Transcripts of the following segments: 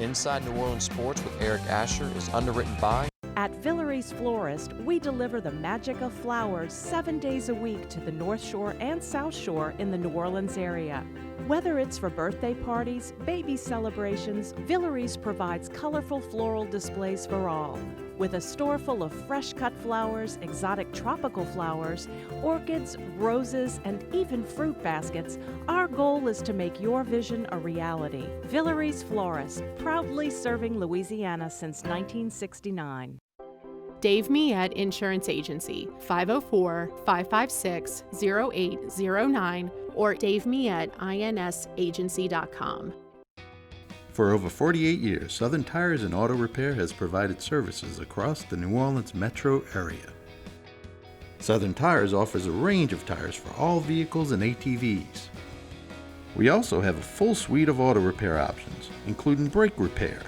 Inside New Orleans Sports with Eric Asher is underwritten by... At Villeries Florist, we deliver the magic of flowers 7 days a week to the North Shore and South Shore in the New Orleans area. Whether it's for birthday parties, baby celebrations, Villeries provides colorful floral displays for all. With a store full of fresh-cut flowers, exotic tropical flowers, orchids, roses, and even fruit baskets, our goal is to make your vision a reality. Villeries Florist, proudly serving Louisiana since 1969. Dave Miette Insurance Agency, 504-556-0809 or davemietteINSagency.com. For over 48 years, Southern Tires and Auto Repair has provided services across the New Orleans metro area. Southern Tires offers a range of tires for all vehicles and ATVs. We also have a full suite of auto repair options, including brake repair,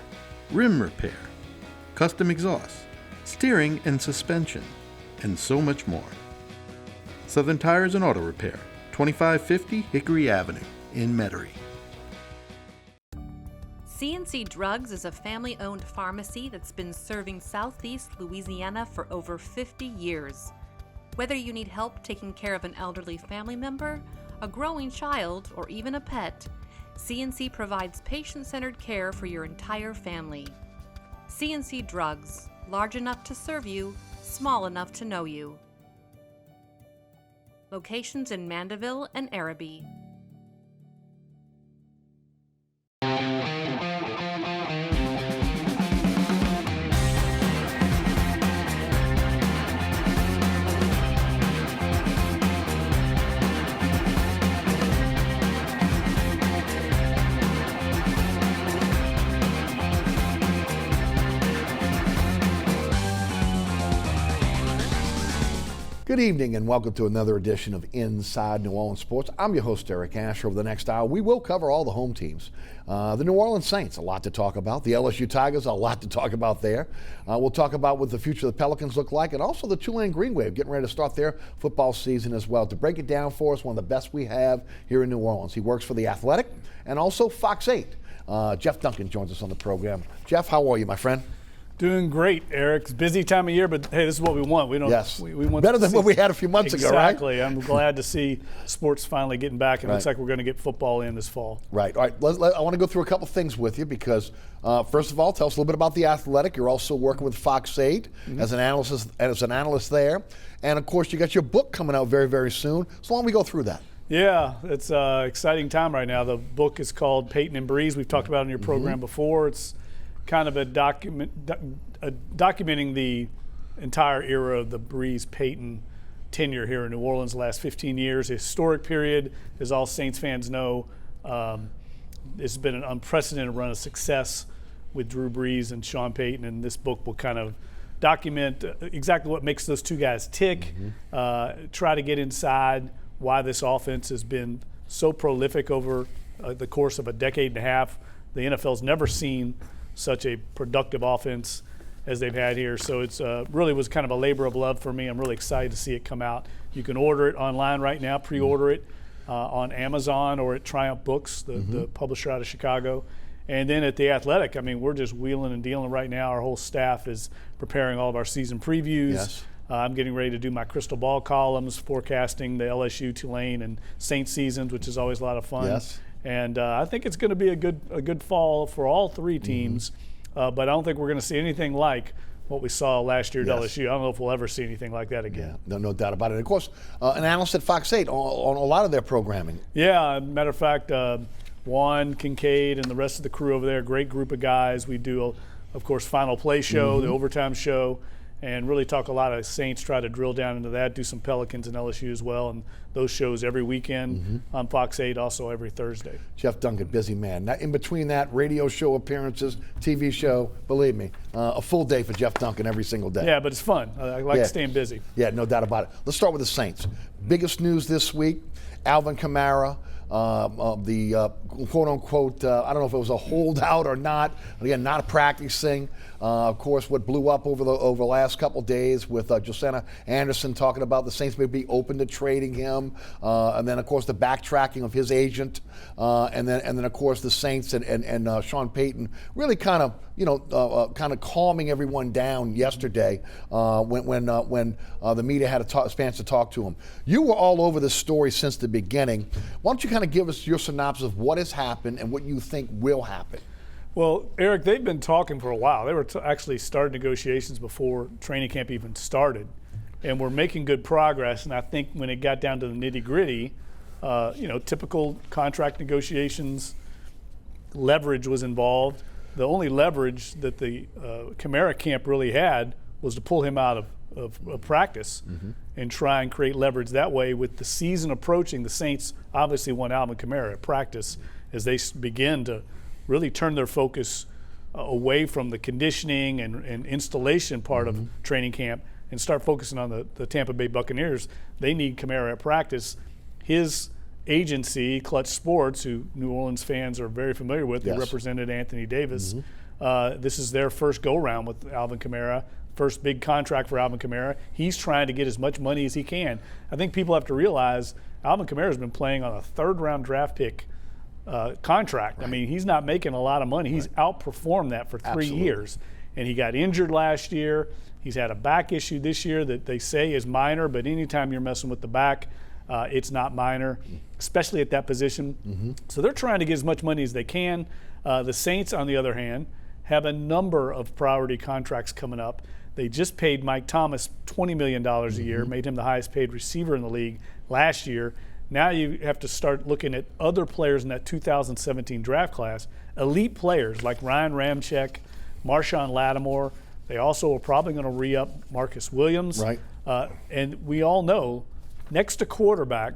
rim repair, custom exhaust, steering and suspension, and so much more. Southern Tires and Auto Repair, 2550 Hickory Avenue in Metairie. C&C Drugs is a family-owned pharmacy that's been serving Southeast Louisiana for over 50 years. Whether you need help taking care of an elderly family member, a growing child, or even a pet, C&C provides patient-centered care for your entire family. C&C Drugs, large enough to serve you, small enough to know you. Locations in Mandeville and Araby. Good evening and welcome to another edition of Inside New Orleans Sports. I'm your host, Eric Asher. Over the next hour, we will cover all the home teams. The New Orleans Saints, a lot to talk about. The LSU Tigers, a lot to talk about there. We'll talk about what the future of the Pelicans look like, and also the Tulane Green Wave getting ready to start their football season as well. To break it down for us, one of the best we have here in New Orleans. He works for The Athletic and also Fox 8. Jeff Duncan joins us on the program. Jeff, how are you, my friend? Doing great, Eric. It's a busy time of year, but hey, this is what we want. We don't. Yes. We want better than what we had a few months ago, right? Exactly. I'm glad to see sports finally getting back, and it looks like we're going to get football in this fall. Right. All right. I want to go through a couple things with you because, first of all, tell us a little bit about The Athletic. You're also working with Fox 8 as an analyst there, and of course, you got your book coming out very, very soon. So why don't we go through that? Yeah, it's an exciting time right now. The book is called Peyton and Breeze. We've talked about it in your program before. It's kind of a documenting the entire era of the Breeze-Peyton tenure here in New Orleans, the last 15 years. A historic period, as all Saints fans know. It's been an unprecedented run of success with Drew Brees and Sean Payton, and this book will kind of document exactly what makes those two guys tick, try to get inside why this offense has been so prolific over the course of a decade and a half. The NFL's never seen such a productive offense as they've had here. So it's really was kind of a labor of love for me. I'm really excited to see it come out. You can order it online right now, pre-order it on Amazon or at Triumph Books, the publisher out of Chicago. And then at The Athletic, I mean, we're just wheeling and dealing right now. Our whole staff is preparing all of our season previews. Yes. I'm getting ready to do my crystal ball columns, forecasting the LSU, Tulane, and Saints seasons, which is always a lot of fun. Yes. And I think it's going to be a good fall for all three teams. But I don't think we're going to see anything like what we saw last year at LSU. I don't know if we'll ever see anything like that again. Yeah, no doubt about it. And of course, an analyst at Fox 8 on a lot of their programming. Yeah, matter of fact, Juan, Kincaid, and the rest of the crew over there, great group of guys. We do, of course, Final Play show, the overtime show, and really talk a lot of Saints, try to drill down into that, do some Pelicans and LSU as well, and those shows every weekend on Fox 8, also every Thursday. Jeff Duncan, busy man. Now, in between that, radio show appearances, TV show, believe me, a full day for Jeff Duncan every single day. Yeah, but it's fun. I like staying busy. Yeah, no doubt about it. Let's start with the Saints. Biggest news this week, Alvin Kamara the quote-unquote, I don't know if it was a holdout or not, again, not practicing. Of course, what blew up over the last couple days with Josiah Anderson talking about the Saints may be open to trading him, and then of course the backtracking of his agent, and then of course the Saints and Sean Payton really kind of calming everyone down yesterday when the media had a chance to talk to him. You were all over this story since the beginning. Why don't you kind of give us your synopsis of what has happened and what you think will happen? Well, Eric, they've been talking for a while. They were actually started negotiations before training camp even started, and we're making good progress. And I think when it got down to the nitty-gritty, typical contract negotiations, leverage was involved. The only leverage that the Kamara camp really had was to pull him out of practice and try and create leverage that way. With the season approaching, the Saints obviously want Alvin Kamara at practice as they begin to really turn their focus away from the conditioning and installation part of training camp and start focusing on the Tampa Bay Buccaneers. They need Kamara at practice. His agency, Clutch Sports, who New Orleans fans are very familiar with, they represented Anthony Davis. This is their first go-round with Alvin Kamara, first big contract for Alvin Kamara. He's trying to get as much money as he can. I think people have to realize Alvin Kamara has been playing on a third-round draft pick contract. I mean, he's not making a lot of money. He's outperformed that for 3 years. And he got injured last year. He's had a back issue this year that they say is minor, but anytime you're messing with the back, it's not minor, especially at that position. So they're trying to get as much money as they can. The Saints, on the other hand, have a number of priority contracts coming up. They just paid Mike Thomas $20 million a year, made him the highest paid receiver in the league last year. Now you have to start looking at other players in that 2017 draft class, elite players like Ryan Ramczyk, Marshawn Lattimore. They also are probably going to re-up Marcus Williams. Right. And we all know, next to quarterback,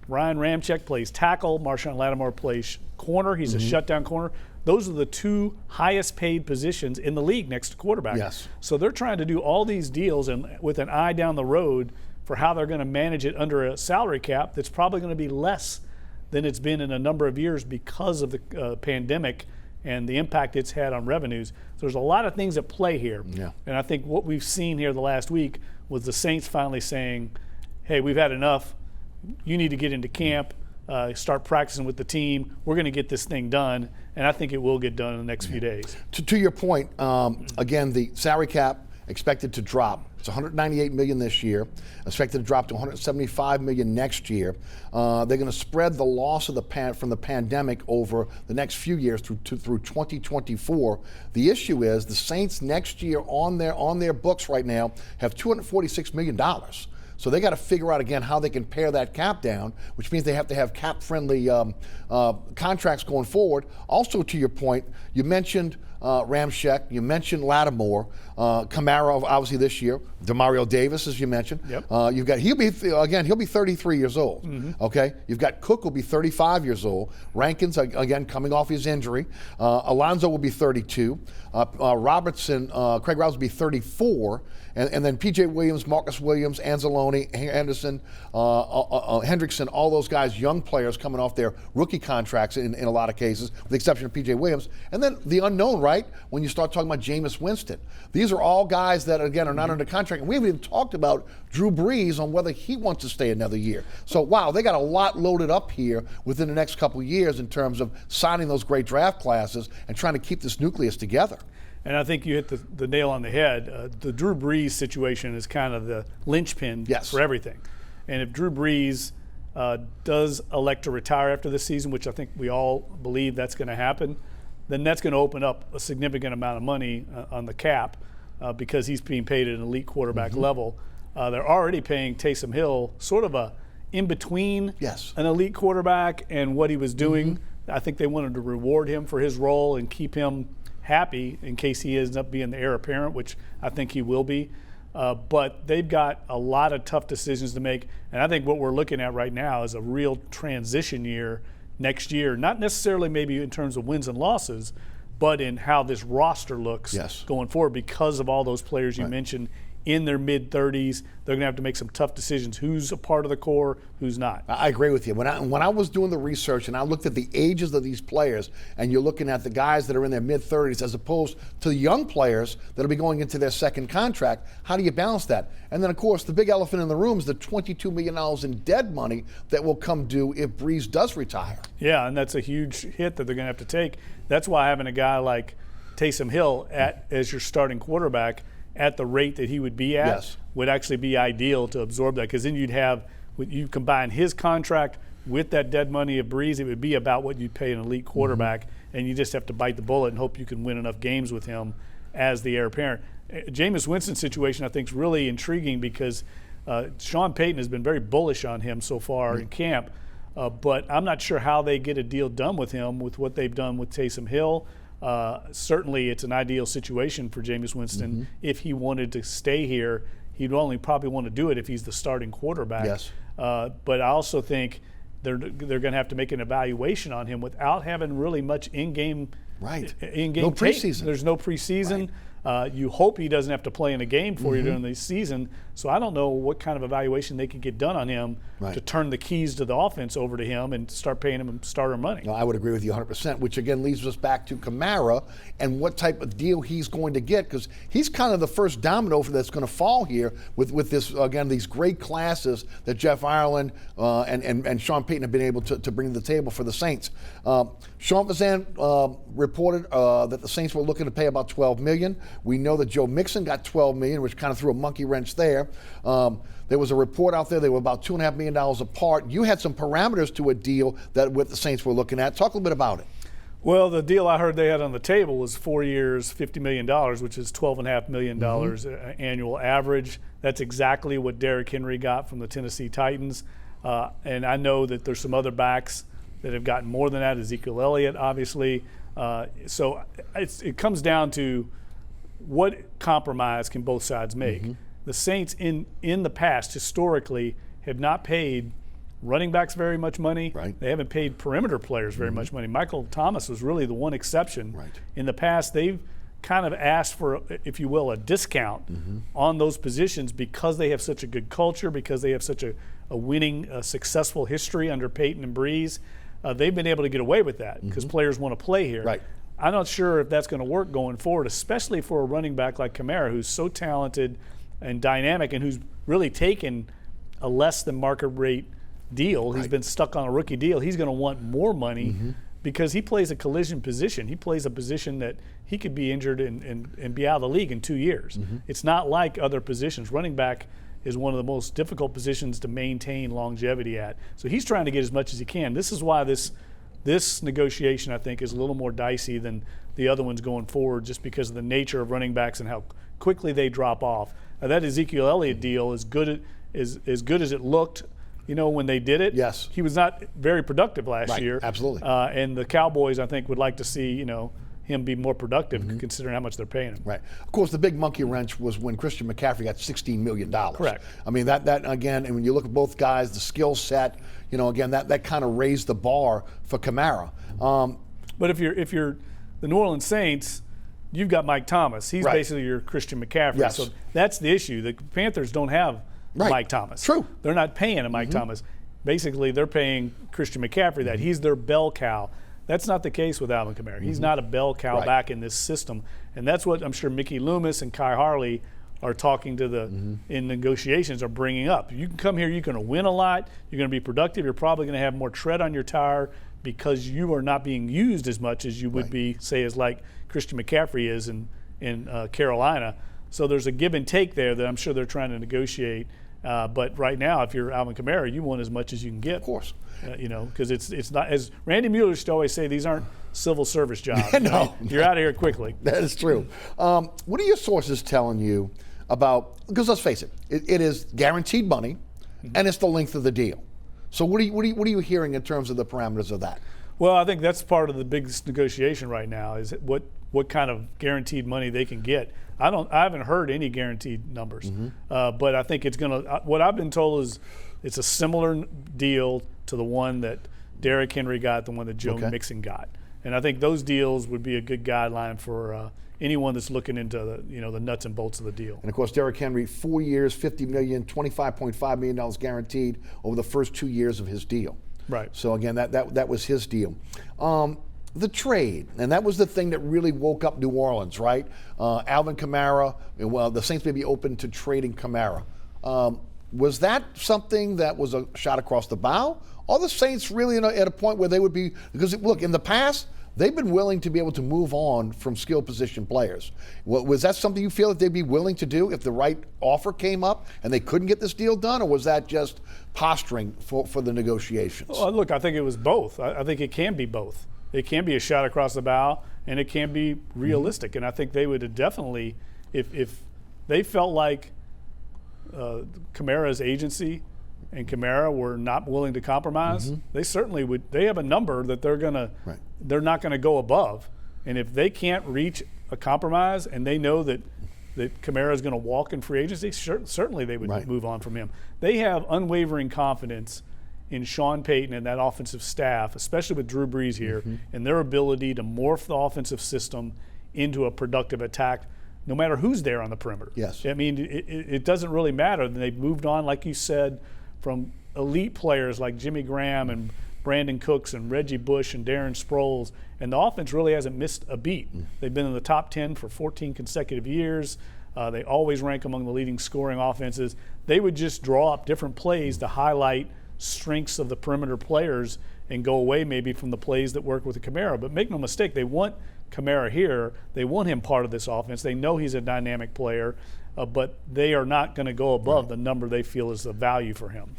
Ryan Ramczyk plays tackle, Marshawn Lattimore plays corner. He's a shutdown corner. Those are the two highest paid positions in the league next to quarterback. Yes. So they're trying to do all these deals and with an eye down the road for how they're going to manage it under a salary cap that's probably going to be less than it's been in a number of years because of the pandemic and the impact it's had on revenues. So there's a lot of things at play here. Yeah. And I think what we've seen here the last week was the Saints finally saying, hey, we've had enough. You need to get into camp, start practicing with the team. We're going to get this thing done, and I think it will get done in the next few days. To your point, again, the salary cap expected to drop. It's $198 million this year, expected to drop to $175 million next year. They're going to spread the loss of from the pandemic over the next few years through 2024. The issue is the Saints next year on their books right now have $246 million. So they got to figure out again how they can pare that cap down, which means they have to have cap-friendly contracts going forward. Also, to your point, you mentioned Ramczyk, you mentioned Lattimore, Kamara obviously this year, Demario Davis as you mentioned. Yep. You've got he'll be 33 years old. Okay, you've got Cook will be 35 years old. Rankins again coming off his injury. Alonzo will be 32. Craig Roberts will be 34. And then P.J. Williams, Marcus Williams, Anzalone, Henderson, Hendrickson, all those guys, young players coming off their rookie contracts in a lot of cases, with the exception of P.J. Williams. And then the unknown, right, when you start talking about Jameis Winston. These are all guys that, again, are not under contract. And we haven't even talked about Drew Brees on whether he wants to stay another year. So, wow, they got a lot loaded up here within the next couple of years in terms of signing those great draft classes and trying to keep this nucleus together. And I think you hit the nail on the head. The Drew Brees situation is kind of the linchpin for everything. And if Drew Brees does elect to retire after this season, which I think we all believe that's going to happen, then that's going to open up a significant amount of money on the cap because he's being paid at an elite quarterback level. They're already paying Taysom Hill sort of a in-between an elite quarterback and what he was doing. I think they wanted to reward him for his role and keep him happy in case he ends up being the heir apparent, which I think he will be. But they've got a lot of tough decisions to make. And I think what we're looking at right now is a real transition year next year, not necessarily maybe in terms of wins and losses, but in how this roster looks going forward because of all those players you mentioned in their mid-30s. They're going to have to make some tough decisions. Who's a part of the core, who's not. I agree with you. When I was doing the research and I looked at the ages of these players, and you're looking at the guys that are in their mid-30s as opposed to the young players that'll be going into their second contract, how do you balance that? And then, of course, the big elephant in the room is the $22 million in dead money that will come due if Breeze does retire. Yeah, and that's a huge hit that they're going to have to take. That's why having a guy like Taysom Hill as your starting quarterback at the rate that he would be at would actually be ideal to absorb that, because then you combine his contract with that dead money of Breeze, it would be about what you'd pay an elite quarterback, and you just have to bite the bullet and hope you can win enough games with him as the heir apparent. Jameis Winston's situation I think is really intriguing because Sean Payton has been very bullish on him so far in camp, but I'm not sure how they get a deal done with him with what they've done with Taysom Hill. Certainly it's an ideal situation for Jameis Winston. If he wanted to stay here, he'd only probably want to do it if he's the starting quarterback. Yes. But I also think they're going to have to make an evaluation on him without having really much in-game no preseason. There's no preseason. You hope he doesn't have to play in a game for you during the season. So I don't know what kind of evaluation they could get done on him to turn the keys to the offense over to him and start paying him starter money. No, I would agree with you 100%, which again leads us back to Kamara and what type of deal he's going to get, because he's kind of the first domino that's going to fall here with this, again, these great classes that Jeff Ireland and Sean Payton have been able to bring to the table for the Saints. Sean Fazan reported that the Saints were looking to pay about $12 million. We know that Joe Mixon got $12 million, which kind of threw a monkey wrench there. There was a report out there, they were about $2.5 million apart. You had some parameters to a deal that what the Saints were looking at. Talk a little bit about it. Well, the deal I heard they had on the table was 4 years, $50 million, which is $12.5 million annual average. That's exactly what Derrick Henry got from the Tennessee Titans. And I know that there's some other backs that have gotten more than that, Ezekiel Elliott, obviously. So it comes down to what compromise can both sides make. The Saints in the past, historically, have not paid running backs very much money. They haven't paid perimeter players very much money. Michael Thomas was really the one exception. In the past, they've kind of asked for, if you will, a discount on those positions because they have such a good culture, because they have such a winning, successful history under Peyton and Breeze. They've been able to get away with that because players want to play here. I'm not sure if that's going to work going forward, especially for a running back like Kamara, who's so talented and dynamic and who's really taken a less than market rate deal. He's been stuck on a rookie deal. He's going to want more money because he plays a collision position. He plays a position that he could be injured and be out of the league in 2 years. It's not like other positions. Running back is one of the most difficult positions to maintain longevity at. So he's trying to get as much as he can. This is why this negotiation, I think, is a little more dicey than the other ones going forward, just because of the nature of running backs and how quickly they drop off. Now, that Ezekiel Elliott deal is good as it looked, when they did it. Yes. He was not very productive last year. Absolutely. And the Cowboys, I think, would like to see, him be more productive considering how much they're paying him. Of course, the big monkey wrench was when Christian McCaffrey got $16 million. Correct. I mean, that again, and when you look at both guys, the skill set, again, that kind of raised the bar for Kamara. But if you're the New Orleans Saints, you've got Mike Thomas. He's basically your Christian McCaffrey. Yes. So that's the issue. The Panthers don't have Mike Thomas. True. They're not paying a Mike Thomas. Basically, they're paying Christian McCaffrey that. He's their bell cow. That's not the case with Alvin Kamara. He's not a bell cow back in this system. And that's what I'm sure Mickey Loomis and Kai Harley are talking to in negotiations are bringing up. You can come here, you're going to win a lot, you're going to be productive, you're probably going to have more tread on your tire because you are not being used as much as you would be, say, as like Christian McCaffrey is in Carolina. So there's a give and take there that I'm sure they're trying to negotiate. But right now, if you're Alvin Kamara, you want as much as you can get. Of course. Because it's not, as Randy Mueller used to always say, these aren't civil service jobs. No. You're out of here quickly. That is true. What are your sources telling you about, because let's face it, it is guaranteed money and it's the length of the deal. So what are you hearing in terms of the parameters of that? Well, I think that's part of the biggest negotiation right now is what kind of guaranteed money they can get. I haven't heard any guaranteed numbers, but I think it's going to. What I've been told is it's a similar deal to the one that Derrick Henry got, the one that Joe Mixon got, and I think those deals would be a good guideline for anyone that's looking into the nuts and bolts of the deal. And of course, Derrick Henry, 4 years, $50 million, $25.5 million guaranteed over the first 2 years of his deal. Right. So again, that was his deal. The trade, and that was the thing that really woke up New Orleans, right? Alvin Kamara, well, the Saints may be open to trading Kamara. Was that something that was a shot across the bow? Are the Saints really at a point where they would be, because look, in the past, they've been willing to be able to move on from skill position players. Was that something you feel that they'd be willing to do if the right offer came up and they couldn't get this deal done, or was that just posturing for the negotiations? Well, look, I think it was both. I think it can be both. It can be a shot across the bow, and it can be realistic. And I think they would have definitely, if they felt like Kamara's agency and Kamara were not willing to compromise, they certainly would. They have a number that they're not gonna go above. And if they can't reach a compromise, and they know that Kamara is gonna walk in free agency, certainly they would move on from him. They have unwavering confidence in Sean Payton and that offensive staff, especially with Drew Brees here, and their ability to morph the offensive system into a productive attack, no matter who's there on the perimeter. Yes. I mean, it doesn't really matter. They've moved on, like you said, from elite players like Jimmy Graham and Brandon Cooks and Reggie Bush and Darren Sproles, and the offense really hasn't missed a beat. They've been in the top 10 for 14 consecutive years. They always rank among the leading scoring offenses. They would just draw up different plays to highlight strengths of the perimeter players and go away maybe from the plays that work with the Kamara. But make no mistake, they want Kamara here. They want him part of this offense. They know he's a dynamic player, but they are not going to go above the number they feel is the value for him.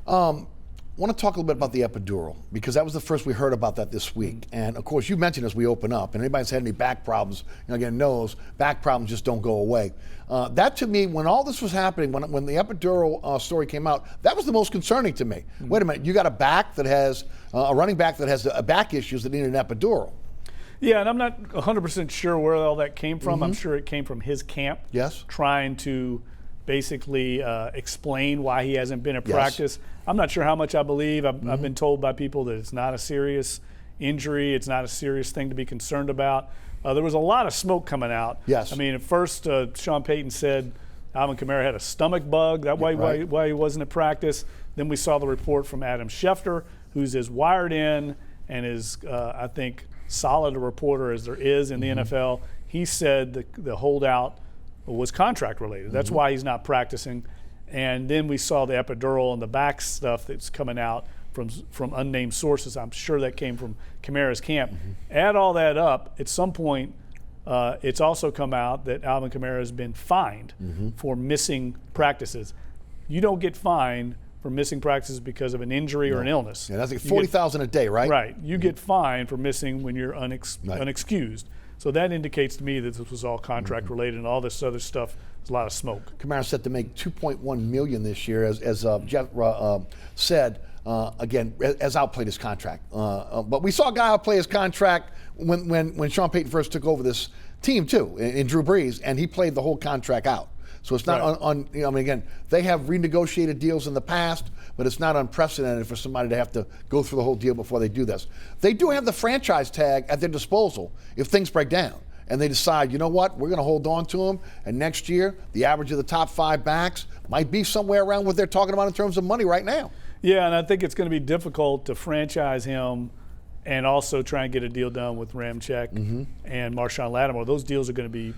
I want to talk a little bit about the epidural, because that was the first we heard about that this week. And of course, you mentioned as we open up, and anybody that's had any back problems, again, knows back problems just don't go away. That to me, when all this was happening, when the epidural story came out, that was the most concerning to me. Wait a minute, you got a back that has, a running back that has back issues that need an epidural. Yeah, and I'm not 100% sure where all that came from. I'm sure it came from his camp. Yes. Trying to basically explain why he hasn't been at practice. I'm not sure how much I believe. I've been told by people that it's not a serious injury. It's not a serious thing to be concerned about. There was a lot of smoke coming out. Yes. I mean, at first, Sean Payton said Alvin Kamara had a stomach bug. That's why he wasn't at practice. Then we saw the report from Adam Schefter, who's as wired in and is, I think, solid a reporter as there is in the NFL. He said the holdout was contract related. That's why he's not practicing. And then we saw the epidural and the back stuff that's coming out from unnamed sources. I'm sure that came from Kamara's camp. Add all that up, at some point, it's also come out that Alvin Kamara has been fined for missing practices. You don't get fined for missing practices because of an injury or an illness. Yeah, that's like $40,000 a day, right? Right. You get fined for missing when you're unexcused. So that indicates to me that this was all contract related, and all this other stuff is a lot of smoke. Kamara set to make $2.1 million this year, as Jeff said. Again, as outplayed his contract. But we saw a guy outplay his contract when Sean Payton first took over this team too, in Drew Brees, and he played the whole contract out. So it's not I mean, again, they have renegotiated deals in the past, but it's not unprecedented for somebody to have to go through the whole deal before they do this. They do have the franchise tag at their disposal if things break down and they decide, you know what, we're going to hold on to him, and next year the average of the top 5 backs might be somewhere around what they're talking about in terms of money right now. Yeah, and I think it's going to be difficult to franchise him and also try and get a deal done with Ramczyk and Marshawn Lattimore. Those deals are going to be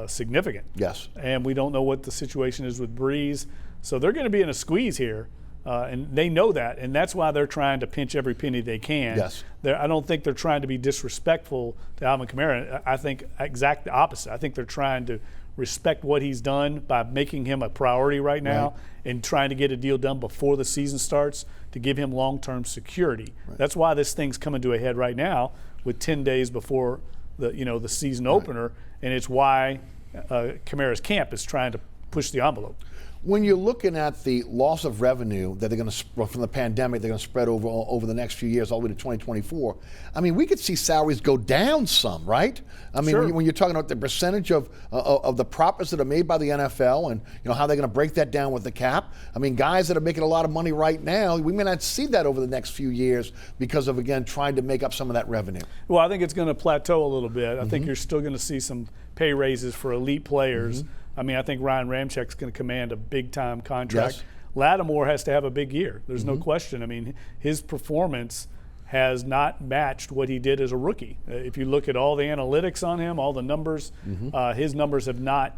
significant. Yes. And we don't know what the situation is with Brees. So they're going to be in a squeeze here, and they know that, and that's why they're trying to pinch every penny they can. Yes. I don't think they're trying to be disrespectful to Alvin Kamara. I think exact the opposite. I think they're trying to respect what he's done by making him a priority right now and trying to get a deal done before the season starts to give him long-term security. That's why this thing's coming to a head right now with 10 days before the season opener, and it's why Kamara's camp is trying to push the envelope. When you're looking at the loss of revenue that they're going to, from the pandemic, they're going to spread over the next few years, all the way to 2024. I mean, we could see salaries go down some, right? I mean, Sure. when you're talking about the percentage of the profits that are made by the NFL, and how they're going to break that down with the cap. I mean, guys that are making a lot of money right now, we may not see that over the next few years because of, again, trying to make up some of that revenue. Well, I think it's going to plateau a little bit. I think you're still going to see some pay raises for elite players. I mean, I think Ryan Ramczyk's going to command a big-time contract. Yes. Lattimore has to have a big year. There's no question. I mean, his performance has not matched what he did as a rookie. If you look at all the analytics on him, all the numbers, his numbers have not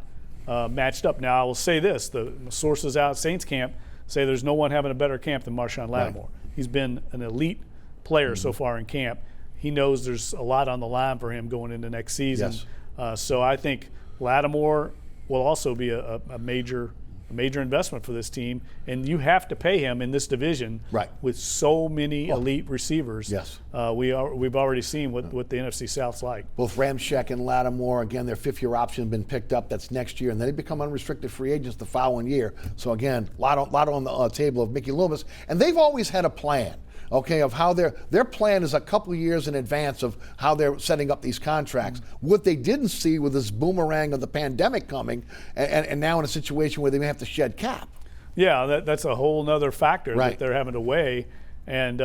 matched up. Now, I will say this. The sources out at Saints camp say there's no one having a better camp than Marshawn Lattimore. Right. He's been an elite player so far in camp. He knows there's a lot on the line for him going into next season. Yes. So I think Lattimore will also be a major investment for this team, and you have to pay him in this division with so many elite receivers. Yes. We've already seen what the NFC South's like. Both Ramczyk and Lattimore, again, their fifth-year option has been picked up. That's next year, and then they become unrestricted free agents the following year. So again, a lot on the table of Mickey Loomis, and they've always had a plan. Okay, of how their plan is a couple of years in advance of how they're setting up these contracts. What they didn't see with this boomerang of the pandemic coming, and now in a situation where they may have to shed cap. Yeah, that's a whole nother factor that they're having to weigh. And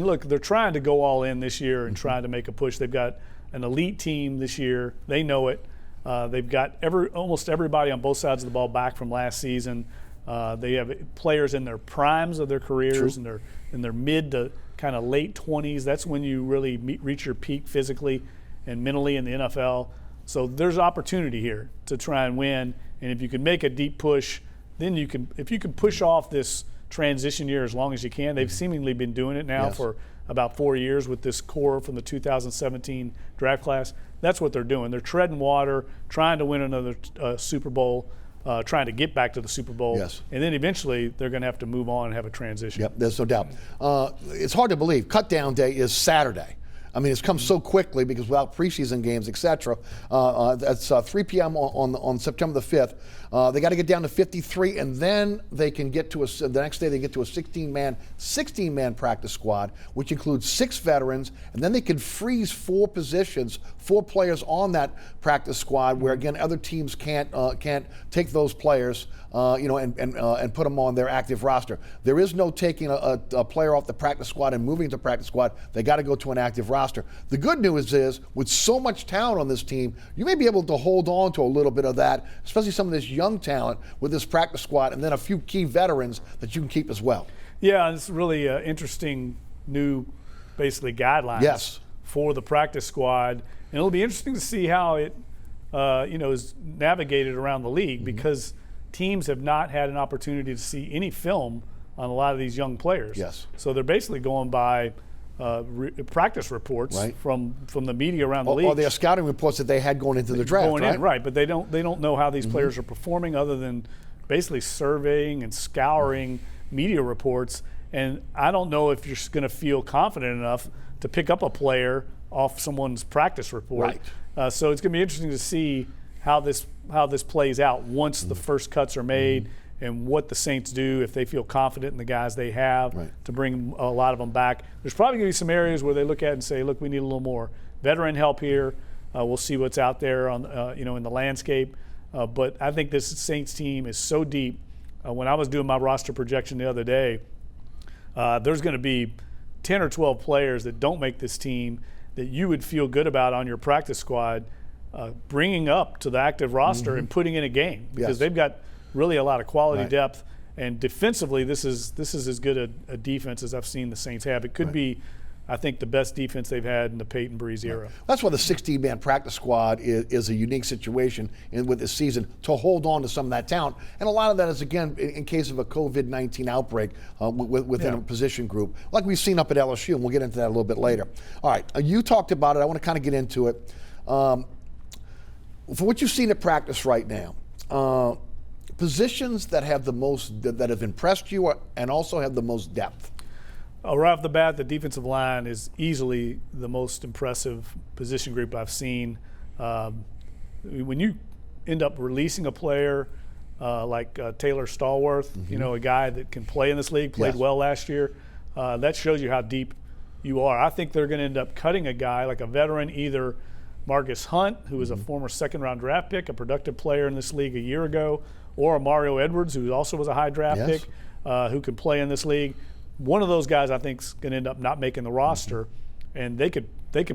look, they're trying to go all in this year and trying to make a push. They've got an elite team this year. They know it. They've got almost everybody on both sides of the ball back from last season. They have players in their primes of their careers, and they're in their mid to kind of late 20s. That's when you really reach your peak physically and mentally in the NFL. So there's opportunity here to try and win. And if you can make a deep push, then if you can push off this transition year as long as you can. They've seemingly been doing it now for about 4 years with this core from the 2017 draft class. That's what they're doing. They're treading water, trying to win another Super Bowl. Trying to get back to the Super Bowl. Yes. And then eventually they're going to have to move on and have a transition. Yep, there's no doubt. It's hard to believe. Cutdown day is Saturday. I mean, it's come so quickly because without preseason games, etc. That's 3 p.m. on September the 5th. They got to get down to 53, and then they can get to the next day. They get to a 16-man practice squad, which includes 6 veterans, and then they can freeze 4 positions, 4 players on that practice squad, where again other teams can't take those players, and put them on their active roster. There is no taking a player off the practice squad and moving to practice squad. They got to go to an active roster. The good news is, with so much talent on this team, you may be able to hold on to a little bit of that, especially some of this young talent with this practice squad, and then a few key veterans that you can keep as well. Yeah, it's really interesting new, basically, guidelines for the practice squad, and it'll be interesting to see how it, is navigated around the league because teams have not had an opportunity to see any film on a lot of these young players. Yes. So they're basically going by practice reports from the media around the league. Or their scouting reports that they had going into the draft, but they don't know how these players are performing other than basically surveying and scouring media reports. And I don't know if you're going to feel confident enough to pick up a player off someone's practice report. So it's going to be interesting to see how this plays out once the first cuts are made. And what the Saints do if they feel confident in the guys they have to bring a lot of them back. There's probably going to be some areas where they look at and say, look, we need a little more veteran help here. We'll see what's out there on in the landscape. But I think this Saints team is so deep. When I was doing my roster projection the other day, there's going to be 10 or 12 players that don't make this team that you would feel good about on your practice squad, bringing up to the active roster and putting in a game because they've got really a lot of quality depth, and defensively, this is as good a defense as I've seen the Saints have. It could be, I think, the best defense they've had in the Peyton Breeze era. That's why the 16-man practice squad is a unique situation with this season to hold on to some of that talent, and a lot of that is again in case of a COVID-19 outbreak within a position group, like we've seen up at LSU, and we'll get into that a little bit later. All right, you talked about it. I want to kind of get into it. For what you've seen at practice right now. Positions that have the most that have impressed you and also have the most depth. Right off the bat, the defensive line is easily the most impressive position group I've seen. When you end up releasing a player like Taylor Stallworth, a guy that can play in this league, played Yes. well last year. That shows you how deep you are. I think they're going to end up cutting a guy like a veteran, either Marcus Hunt, who was a former second-round draft pick, a productive player in this league a year ago, or a Mario Edwards, who also was a high draft Yes. pick, who can play in this league. One of those guys I think is going to end up not making the roster, and they could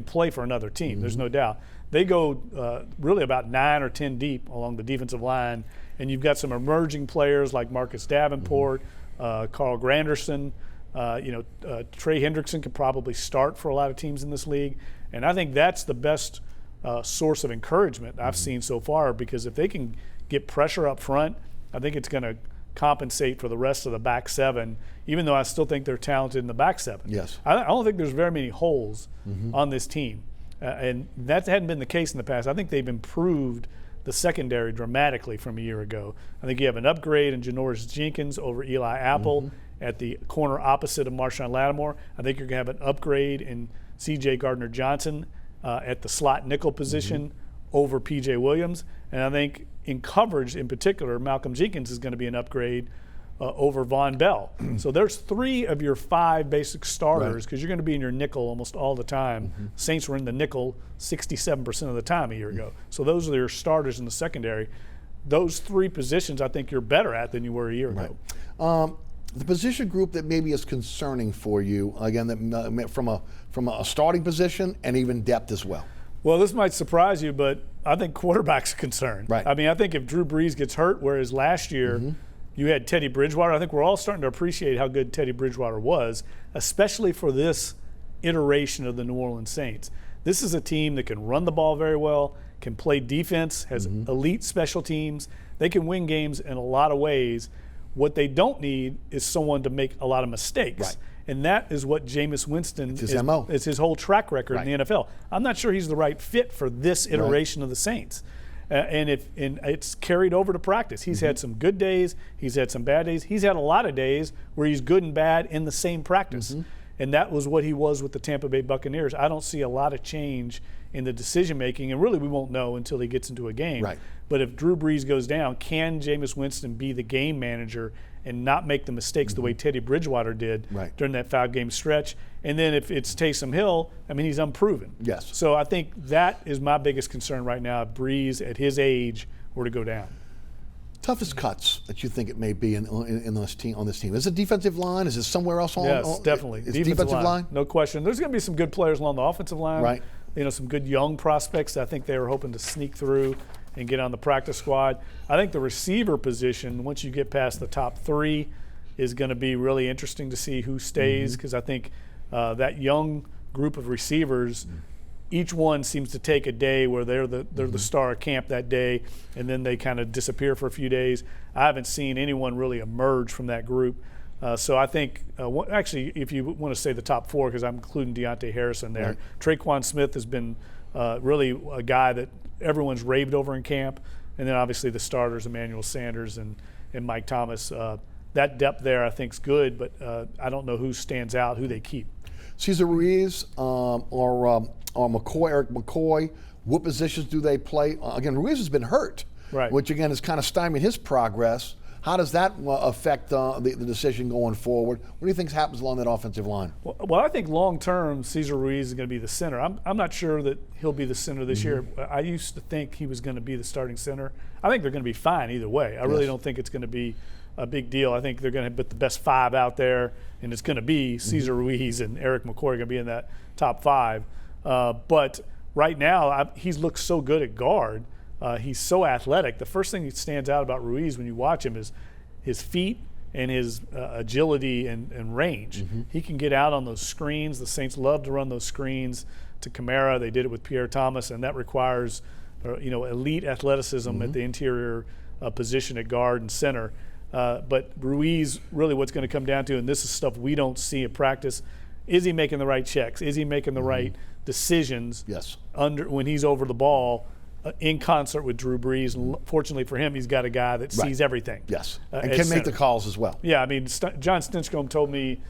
play for another team. There's no doubt. They go really about 9 or 10 deep along the defensive line, and you've got some emerging players like Marcus Davenport, Carl Granderson. Trey Hendrickson could probably start for a lot of teams in this league, and I think that's the best source of encouragement I've seen so far, because if they can get pressure up front, I think it's going to compensate for the rest of the back seven, even though I still think they're talented in the back seven. Yes. I don't think there's very many holes on this team, and that hadn't been the case in the past. I think they've improved the secondary dramatically from a year ago. I think you have an upgrade in Janoris Jenkins over Eli Apple at the corner opposite of Marshawn Lattimore. I think you're going to have an upgrade in C.J. Gardner-Johnson at the slot nickel position over P.J. Williams. And I think in coverage in particular, Malcolm Jenkins is going to be an upgrade over Von Bell. So there's 3 of your 5 basic starters, because you're going to be in your nickel almost all the time. Saints were in the nickel 67% of the time a year ago. So those are your starters in the secondary. Those 3 positions I think you're better at than you were a year ago. The position group that maybe is concerning for you, again, that from a starting position and even depth as well. Well, this might surprise you, but I think quarterback's a concern. Right. I mean, I think if Drew Brees gets hurt, whereas last year you had Teddy Bridgewater, I think we're all starting to appreciate how good Teddy Bridgewater was, especially for this iteration of the New Orleans Saints. This is a team that can run the ball very well, can play defense, has elite special teams. They can win games in a lot of ways. What they don't need is someone to make a lot of mistakes. Right. And that is what Jameis Winston It's his MO. It's his whole track record in the NFL. I'm not sure he's the right fit for this iteration of the Saints. And it's carried over to practice. He's had some good days. He's had some bad days. He's had a lot of days where he's good and bad in the same practice. And that was what he was with the Tampa Bay Buccaneers. I don't see a lot of change in the decision-making, and really we won't know until he gets into a game. Right. But if Drew Brees goes down, can Jameis Winston be the game manager and not make the mistakes the way Teddy Bridgewater did during that 5-game stretch? And then if it's Taysom Hill, I mean, he's unproven. Yes. So I think that is my biggest concern right now. If Brees, at his age, were to go down. Toughest cuts that you think it may be in this team, on this team? Is it defensive line? Is it somewhere else on? Yes, definitely. It's defensive line? No question. There's going to be some good players along the offensive line. Right. Some good young prospects that I think they were hoping to sneak through and get on the practice squad. I think the receiver position, once you get past the top 3, is going to be really interesting to see who stays, because I think that young group of receivers, each one seems to take a day where they're the star of camp that day, and then they kind of disappear for a few days. I haven't seen anyone really emerge from that group. So I think, actually, if you want to say the top 4, because I'm including Deontay Harrison there, Traquan Smith has been really a guy that everyone's raved over in camp, and then obviously the starters, Emmanuel Sanders and Mike Thomas. That depth there I think is good, but I don't know who stands out, who they keep. Cesar Ruiz or McCoy, Eric McCoy, what positions do they play? Again, Ruiz has been hurt, which again is kind of stymied his progress. How does that affect the decision going forward? What do you think happens along that offensive line? Well, I think long term, Cesar Ruiz is going to be the center. I'm not sure that he'll be the center this year. I used to think he was going to be the starting center. I think they're going to be fine either way. I really don't think it's going to be a big deal. I think they're going to put the best 5 out there, and it's going to be Cesar Ruiz and Eric McCoy are going to be in that top 5. But right now, he's looked so good at guard. He's so athletic. The first thing that stands out about Ruiz when you watch him is his feet and his agility and range. He can get out on those screens. The Saints love to run those screens to Kamara. They did it with Pierre Thomas, and that requires elite athleticism at the interior position at guard and center. But Ruiz, really what's going to come down to, and this is stuff we don't see at practice, is he making the right checks? Is he making the right decisions when he's over the ball in concert with Drew Brees? And fortunately for him, he's got a guy that sees everything. And can make the calls as well. Yeah, I mean, John Stinchcomb told me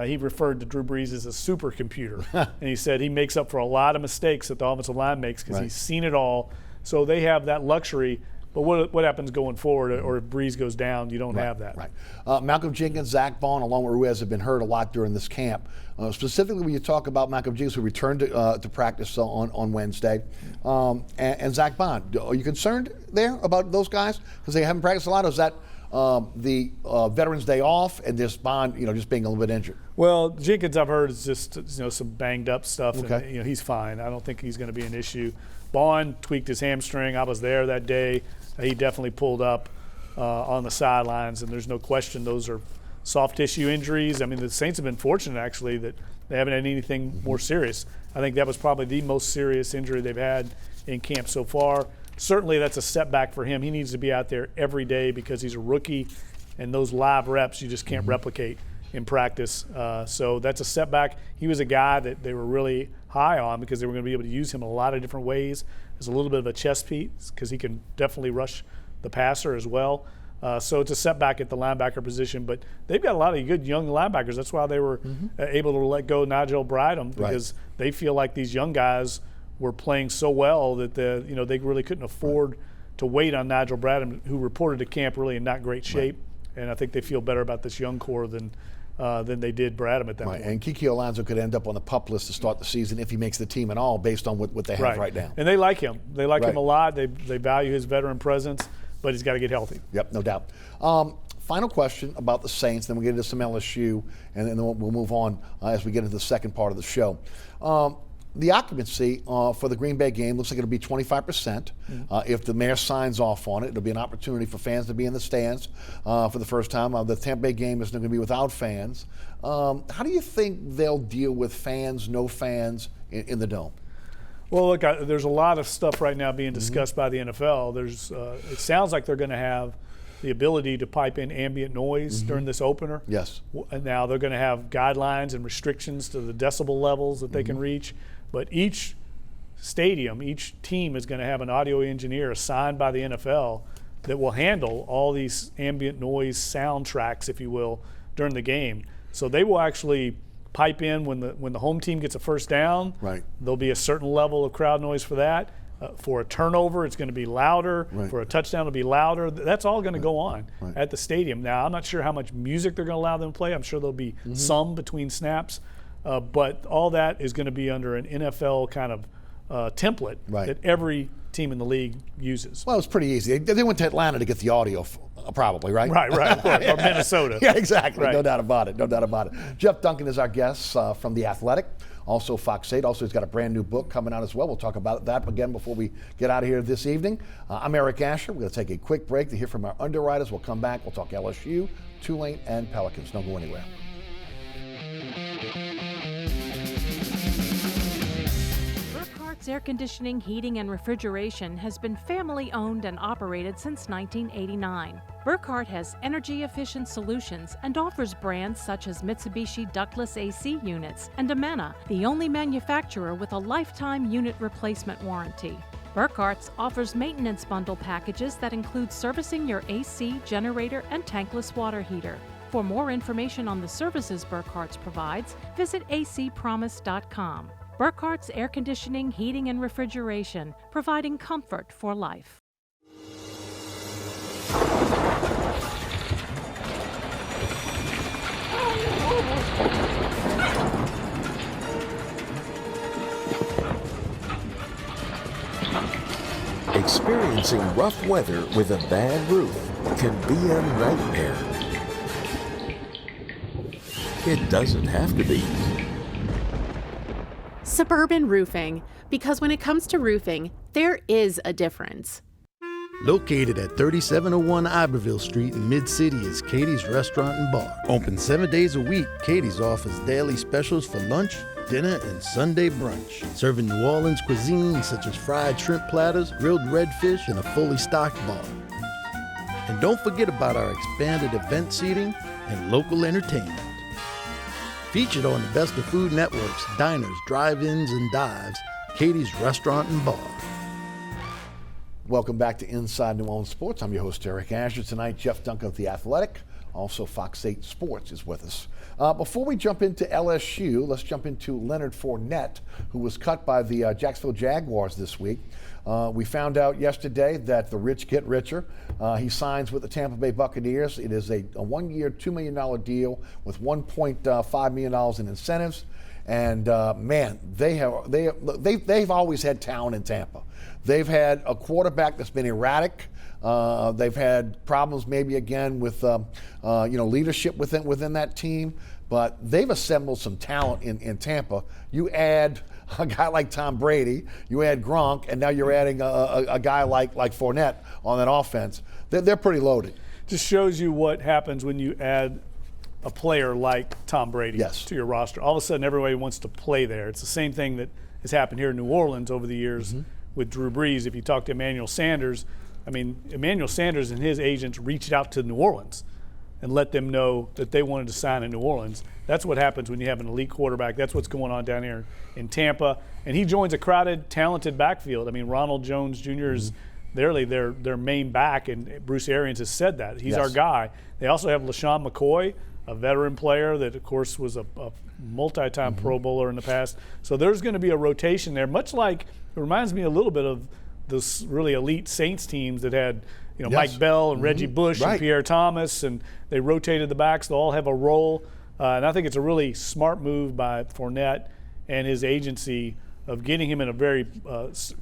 he referred to Drew Brees as a supercomputer. And he said he makes up for a lot of mistakes that the offensive line makes because he's seen it all. So they have that luxury. But what happens going forward, or if Breeze goes down, you don't have that. Right. Malcolm Jenkins, Zach Vaughn, along with Ruiz have been hurt a lot during this camp. Specifically, when you talk about Malcolm Jenkins, who returned to practice on Wednesday, and Zach Vaughn, are you concerned there about those guys because they haven't practiced a lot? Or is that the Veterans Day off and this Vaughn, just being a little bit injured? Well, Jenkins, I've heard, is just some banged up stuff. Okay. And, he's fine. I don't think he's going to be an issue. Vaughn tweaked his hamstring. I was there that day. He definitely pulled up on the sidelines, and there's no question those are soft tissue injuries. I mean, the Saints have been fortunate, actually, that they haven't had anything more serious. I think that was probably the most serious injury they've had in camp so far. Certainly that's a setback for him. He needs to be out there every day because he's a rookie, and those live reps you just can't replicate in practice. So that's a setback. He was a guy that they were really high on because they were going to be able to use him in a lot of different ways. There's a little bit of a chess piece because he can definitely rush the passer as well. So it's a setback at the linebacker position, but they've got a lot of good young linebackers. That's why they were able to let go Nigel Bradham, because they feel like these young guys were playing so well that they really couldn't afford to wait on Nigel Bradham, who reported to camp really in not great shape. And I think they feel better about this young core than they did Bradham at that point. And Kiki Alonso could end up on the PUP list to start the season if he makes the team at all, based on what they have right now. And they like him. They like him a lot. They value his veteran presence, but he's got to get healthy. Yep, no doubt. Final question about the Saints, then we'll get into some LSU, and then we'll move on as we get into the second part of the show. The occupancy for the Green Bay game looks like it'll be 25%. If the mayor signs off on it, it'll be an opportunity for fans to be in the stands for the first time. The Tampa Bay game is going to be without fans. How do you think they'll deal with fans, no fans in the Dome? Well, look, there's a lot of stuff right now being discussed by the NFL. It sounds like they're going to have the ability to pipe in ambient noise during this opener. Yes. And now they're going to have guidelines and restrictions to the decibel levels that they can reach. But each stadium, each team is going to have an audio engineer assigned by the NFL that will handle all these ambient noise soundtracks, if you will, during the game. So they will actually pipe in when the home team gets a first down. Right. There'll be a certain level of crowd noise for that. For a turnover, it's going to be louder. Right. For a touchdown, it'll be louder. That's all going to go on at the stadium. Now, I'm not sure how much music they're going to allow them to play. I'm sure there'll be some between snaps. But all that is going to be under an NFL kind of template that every team in the league uses. Well, it's pretty easy. They went to Atlanta to get the audio, probably, right? Right, of course. Or Minnesota. Yeah, exactly. Right. No doubt about it. Jeff Duncan is our guest from The Athletic, also Fox 8. Also, he's got a brand new book coming out as well. We'll talk about that again before we get out of here this evening. I'm Eric Asher. We're going to take a quick break to hear from our underwriters. We'll come back. We'll talk LSU, Tulane, and Pelicans. Don't go anywhere. BURKHARTT's Air Conditioning, Heating, and Refrigeration has been family-owned and operated since 1989. BURKHARTT has energy-efficient solutions and offers brands such as Mitsubishi ductless AC units and Amana, the only manufacturer with a lifetime unit replacement warranty. BURKHARTT offers maintenance bundle packages that include servicing your AC, generator, and tankless water heater. For more information on the services BURKHARTT provides, visit acpromise.com. BURKHARTT's Air Conditioning, Heating, and Refrigeration, providing comfort for life. Experiencing rough weather with a bad roof can be a nightmare. It doesn't have to be. Suburban Roofing, because when it comes to roofing, there is a difference. Located at 3701 Iberville Street in Mid-City is Katie's Restaurant and Bar. Open 7 days a week, Katie's offers daily specials for lunch, dinner, and Sunday brunch. Serving New Orleans cuisine such as fried shrimp platters, grilled redfish, and a fully stocked bar. And don't forget about our expanded event seating and local entertainment. Featured on the Best of Food Network's diners, drive-ins, and dives, Katie's Restaurant and Bar. Welcome back to Inside New Orleans Sports. I'm your host, Eric Asher. Tonight, Jeff Duncan of The Athletic, Also, Fox 8 Sports is with us. Before we jump into LSU, let's jump into Leonard Fournette, who was cut by the Jacksonville Jaguars this week. We found out yesterday that the rich get richer. He signs with the Tampa Bay Buccaneers. It is a one-year, $2 million deal with $1.5 million in incentives. And man, they've always had talent in Tampa. They've had a quarterback that's been erratic. They've had problems maybe again with leadership within that team, but they've assembled some talent in Tampa. You add a guy like Tom Brady, you add Gronk, and now you're adding a guy like Fournette on that offense. They're pretty loaded. Just shows you what happens when you add a player like Tom Brady to your roster. All of a sudden, everybody wants to play there. It's the same thing that has happened here in New Orleans over the years with Drew Brees. If you talk to Emmanuel Sanders, Emmanuel Sanders and his agents reached out to New Orleans and let them know that they wanted to sign in New Orleans. That's what happens when you have an elite quarterback. That's what's going on down here in Tampa. And he joins a crowded, talented backfield. Ronald Jones Jr. is their main back, and Bruce Arians has said that. He's our guy. They also have LaShawn McCoy, a veteran player that, of course, was a multi-time Pro Bowler in the past. So there's going to be a rotation there, much like it reminds me a little bit of those really elite Saints teams that had Mike Bell and Reggie Bush and Pierre Thomas, and they rotated the backs. They'll all have a role. And I think it's a really smart move by Fournette and his agency of getting him in a very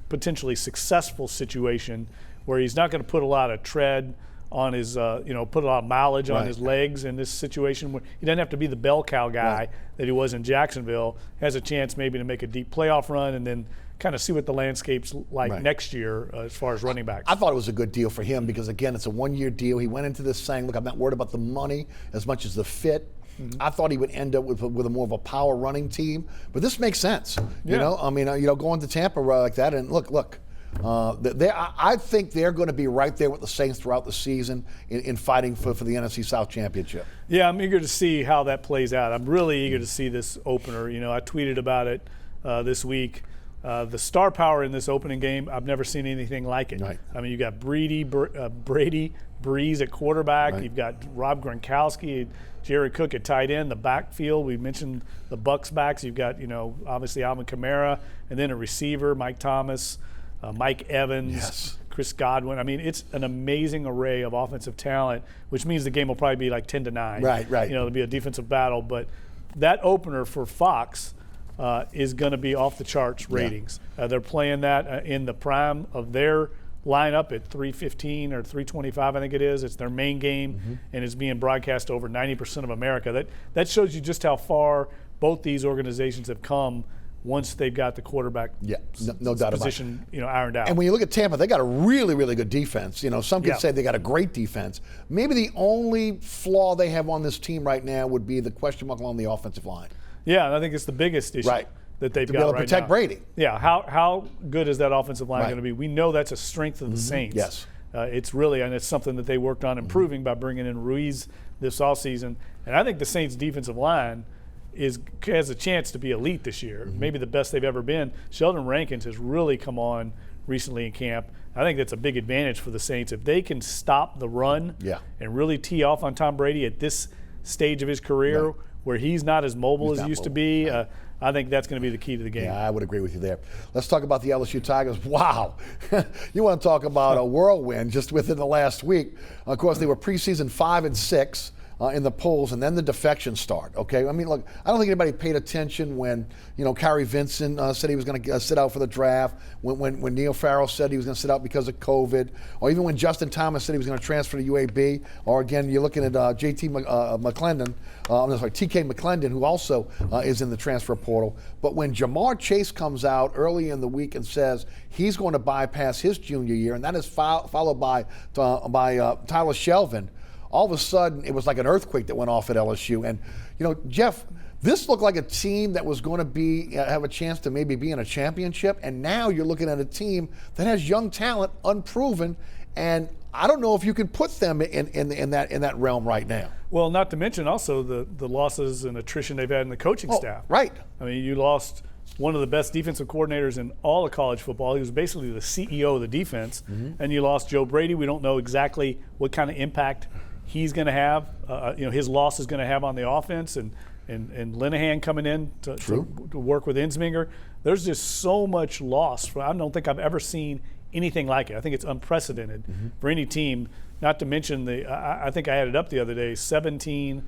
potentially successful situation where he's not going to put a lot of tread on his, put a lot of mileage on his legs in this situation. Where he doesn't have to be the bell cow guy that he was in Jacksonville. Has a chance maybe to make a deep playoff run and then kind of see what the landscape's like next year as far as running backs. I thought it was a good deal for him because, again, it's a one-year deal. He went into this saying, look, I'm not worried about the money as much as the fit. I thought he would end up with a more of a power running team, but this makes sense. Going to Tampa like that, and look. I think they're going to be right there with the Saints throughout the season in fighting for the NFC South Championship. Yeah, I'm eager to see how that plays out. I'm really eager to see this opener. I tweeted about it this week. The star power in this opening game, I've never seen anything like it. You got Brady, Breeze at quarterback. You've got Rob Gronkowski, Jared Cook at tight end. The backfield, we mentioned the Bucs backs. You've got, obviously Alvin Kamara, and then a receiver, Mike Thomas, Mike Evans, Chris Godwin. It's an amazing array of offensive talent, which means the game will probably be like 10-9. Right. It'll be a defensive battle. But that opener for Fox is going to be off the charts ratings. They're playing that in the prime of their lineup at 3:15 or 3:25, I think it is. It's their main game, and it's being broadcast over 90% of America. That shows you just how far both these organizations have come once they've got the quarterback no doubt position ironed out. And when you look at Tampa, they got a really, really good defense. Some could say they got a great defense. Maybe the only flaw they have on this team right now would be the question mark on the offensive line. Yeah, and I think it's the biggest issue that they've got right now. To be able to protect Brady. Yeah, how good is that offensive line going to be? We know that's a strength of the Saints. Yes. It's really, and it's something that they worked on improving by bringing in Ruiz this offseason. And I think the Saints' defensive line has a chance to be elite this year, maybe the best they've ever been. Sheldon Rankins has really come on recently in camp. I think that's a big advantage for the Saints. If they can stop the run and really tee off on Tom Brady at this stage of his career where he's not as mobile as he used to be, I think that's going to be the key to the game. Yeah, I would agree with you there. Let's talk about the LSU Tigers. Wow. You want to talk about a whirlwind just within the last week. Of course, they were preseason 5-6. In the polls, and then the defections start, okay? Look, I don't think anybody paid attention when, Kari Vincent said he was going to sit out for the draft, when Neil Farrell said he was going to sit out because of COVID, or even when Justin Thomas said he was going to transfer to UAB, or again, you're looking at TK McClendon, who also is in the transfer portal. But when Jamar Chase comes out early in the week and says he's going to bypass his junior year, and that is followed by Tyler Shelvin, all of a sudden, it was like an earthquake that went off at LSU. And, Jeff, this looked like a team that was going to have a chance to maybe be in a championship. And now you're looking at a team that has young talent, unproven. And I don't know if you can put them in that realm right now. Well, not to mention also the losses and attrition they've had in the coaching staff. Right. You lost one of the best defensive coordinators in all of college football. He was basically the CEO of the defense. And you lost Joe Brady. We don't know exactly what kind of impact he's going to have, his loss is going to have on the offense, and Linehan coming in to work with Insminger. There's just so much loss. I don't think I've ever seen anything like it. I think it's unprecedented for any team, not to mention I think I added up the other day, 17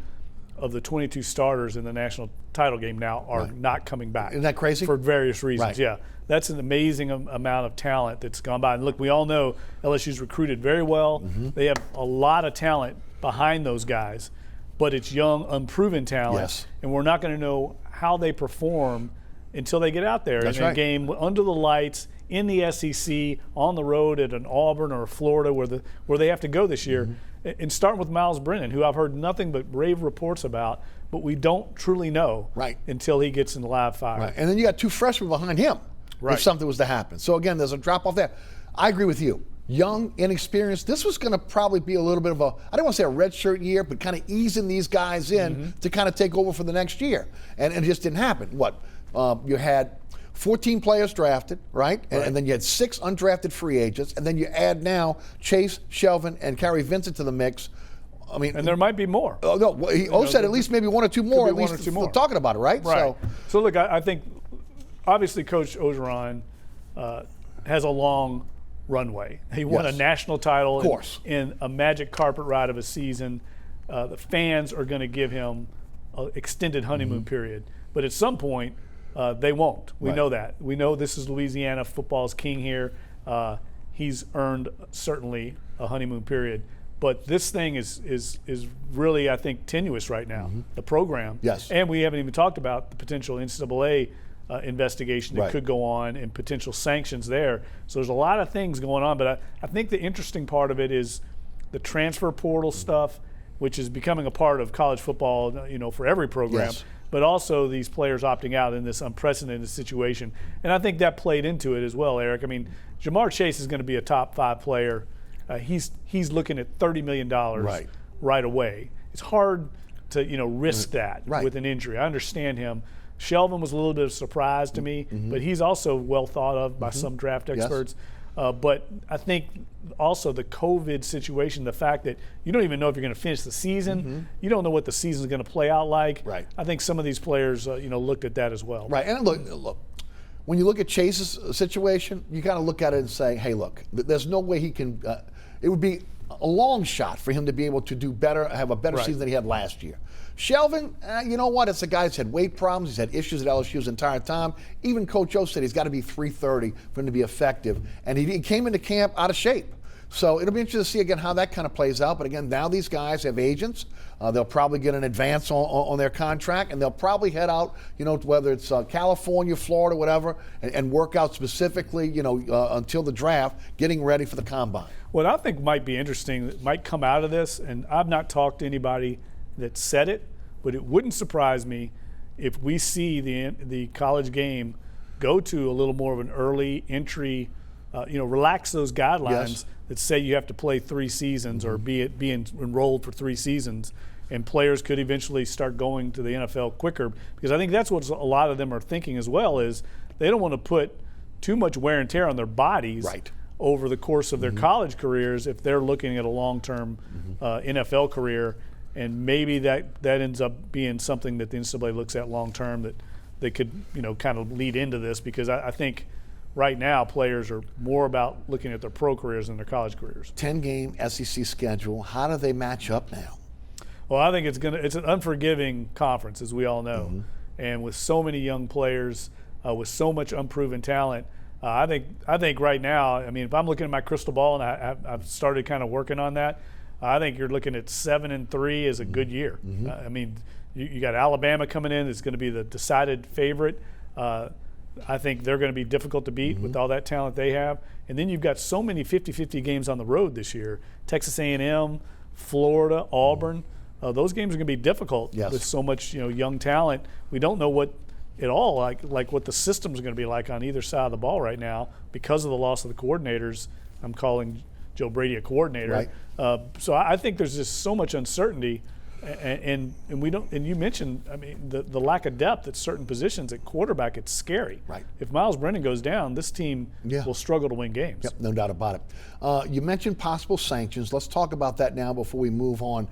of the 22 starters in the national title game now are not coming back. Isn't that crazy? For various reasons, Right. yeah. That's an amazing amount of talent that's gone by. And look, we all know LSU's recruited very well. They have a lot of talent behind those guys, but it's young, unproven talent. Yes. And we're not going to know how they perform until they get out there That's in right. a game under the lights, in the SEC, on the road at an Auburn or a Florida where they have to go this year. And starting with Miles Brennan, who I've heard nothing but rave reports about, but we don't truly know until he gets in the live fire. Right. And then you got 2 freshmen behind him if something was to happen. So again, there's a drop off there. I agree with you. Young, inexperienced. This was going to probably be a little bit of I don't want to say a redshirt year, but kind of easing these guys in to kind of take over for the next year. And it just didn't happen. You had 14 players drafted, right? And then you had 6 undrafted free agents, and then you add now Chase, Shelvin, and Kerry Vincent to the mix. I mean, and there might be more. Oh no, he said at least maybe 1 or 2 more. At least we're talking about it, right? Right. So look, I think obviously Coach Orgeron has a long runway. He won a national title in a magic carpet ride of a season. The fans are going to give him an extended honeymoon period, but at some point. They won't. We know that. We know this is Louisiana. Football's king here. He's earned certainly a honeymoon period. But this thing is really, I think, tenuous right now, the program. Yes. And we haven't even talked about the potential NCAA investigation that could go on and potential sanctions there. So there's a lot of things going on. But I think the interesting part of it is the transfer portal stuff, which is becoming a part of college football, for every program. Yes. But also these players opting out in this unprecedented situation. And I think that played into it as well, Eric. I mean, Jamar Chase is going to be a top 5 player. He's looking at $30 million right away. It's hard to risk that with an injury. I understand him. Shelvin was a little bit of a surprise to me, but he's also well thought of by some draft experts. But I think also the COVID situation, the fact that you don't even know if you're going to finish the season, you don't know what the season is going to play out like. Right. I think some of these players, looked at that as well. Right. And look, when you look at Chase's situation, you kind of look at it and say, hey, look, there's no way he can. It would be a long shot for him to be able to do better, have a better season than he had last year. Shelvin, you know what? It's a guy that's had weight problems. He's had issues at LSU his entire time. Even Coach O said he's got to be 330 for him to be effective. And he came into camp out of shape. So it'll be interesting to see again how that kind of plays out. But again, now these guys have agents. They'll probably get an advance on their contract, and they'll probably head out, whether it's California, Florida, whatever, and work out specifically, until the draft, getting ready for the combine. What I think might be interesting, that might come out of this, and I've not talked to anybody that said it, but it wouldn't surprise me if we see the college game go to a little more of an early entry, relax those guidelines that say you have to play 3 seasons or be enrolled for 3 seasons, and players could eventually start going to the NFL quicker, because I think that's what a lot of them are thinking as well, is they don't want to put too much wear and tear on their bodies over the course of their college careers if they're looking at a long-term NFL career. And maybe that ends up being something that the NCAA looks at long term that they could, kind of lead into this, because I think right now players are more about looking at their pro careers than their college careers. 10-game SEC schedule. How do they match up now? Well, I think it's an unforgiving conference, as we all know, and with so many young players, with so much unproven talent. I think right now, I mean, if I'm looking at my crystal ball, and I've started kind of working on that, I think you're looking at 7-3 as a good year. I mean, you got Alabama coming in that's going to be the decided favorite. I think they're going to be difficult to beat with all that talent they have. And then you've got so many 50-50 games on the road this year. Texas A&M, Florida, Auburn. Those games are going to be difficult with so much young talent. We don't know what at all like what the system is going to be like on either side of the ball right now because of the loss of the coordinators. I'm calling Joe Brady a coordinator. So I think there's just so much uncertainty And we don't. And you mentioned, I mean, the lack of depth at certain positions at quarterback. It's scary. Right. If Miles Brennan goes down, this team will struggle to win games. Yep, no doubt about it. You mentioned possible sanctions. Let's talk about that now before we move on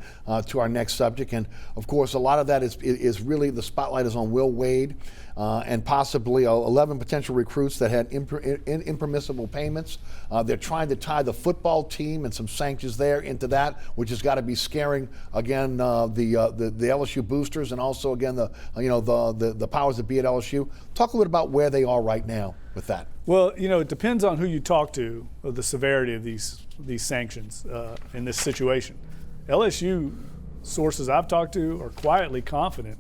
to our next subject. And of course, a lot of that is really the spotlight is on Will Wade and possibly 11 potential recruits that had impermissible payments. They're trying to tie the football team and some sanctions there into that, which has got to be scaring again the LSU boosters and also again the powers that be at LSU. Talk a little bit about where they are right now with that. Well, it depends on who you talk to of the severity of these sanctions in this situation. LSU sources I've talked to are quietly confident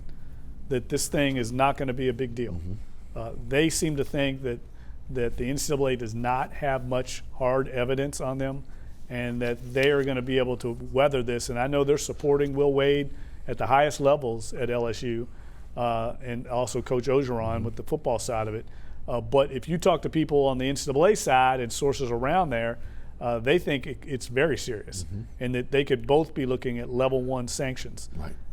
that this thing is not going to be a big deal. They seem to think that the NCAA does not have much hard evidence on them and that they are going to be able to weather this. And I know they're supporting Will Wade at the highest levels at LSU and also Coach Ogeron with the football side of it. But if you talk to people on the NCAA side and sources around there, they think it's very serious and that they could both be looking at level 1 sanctions,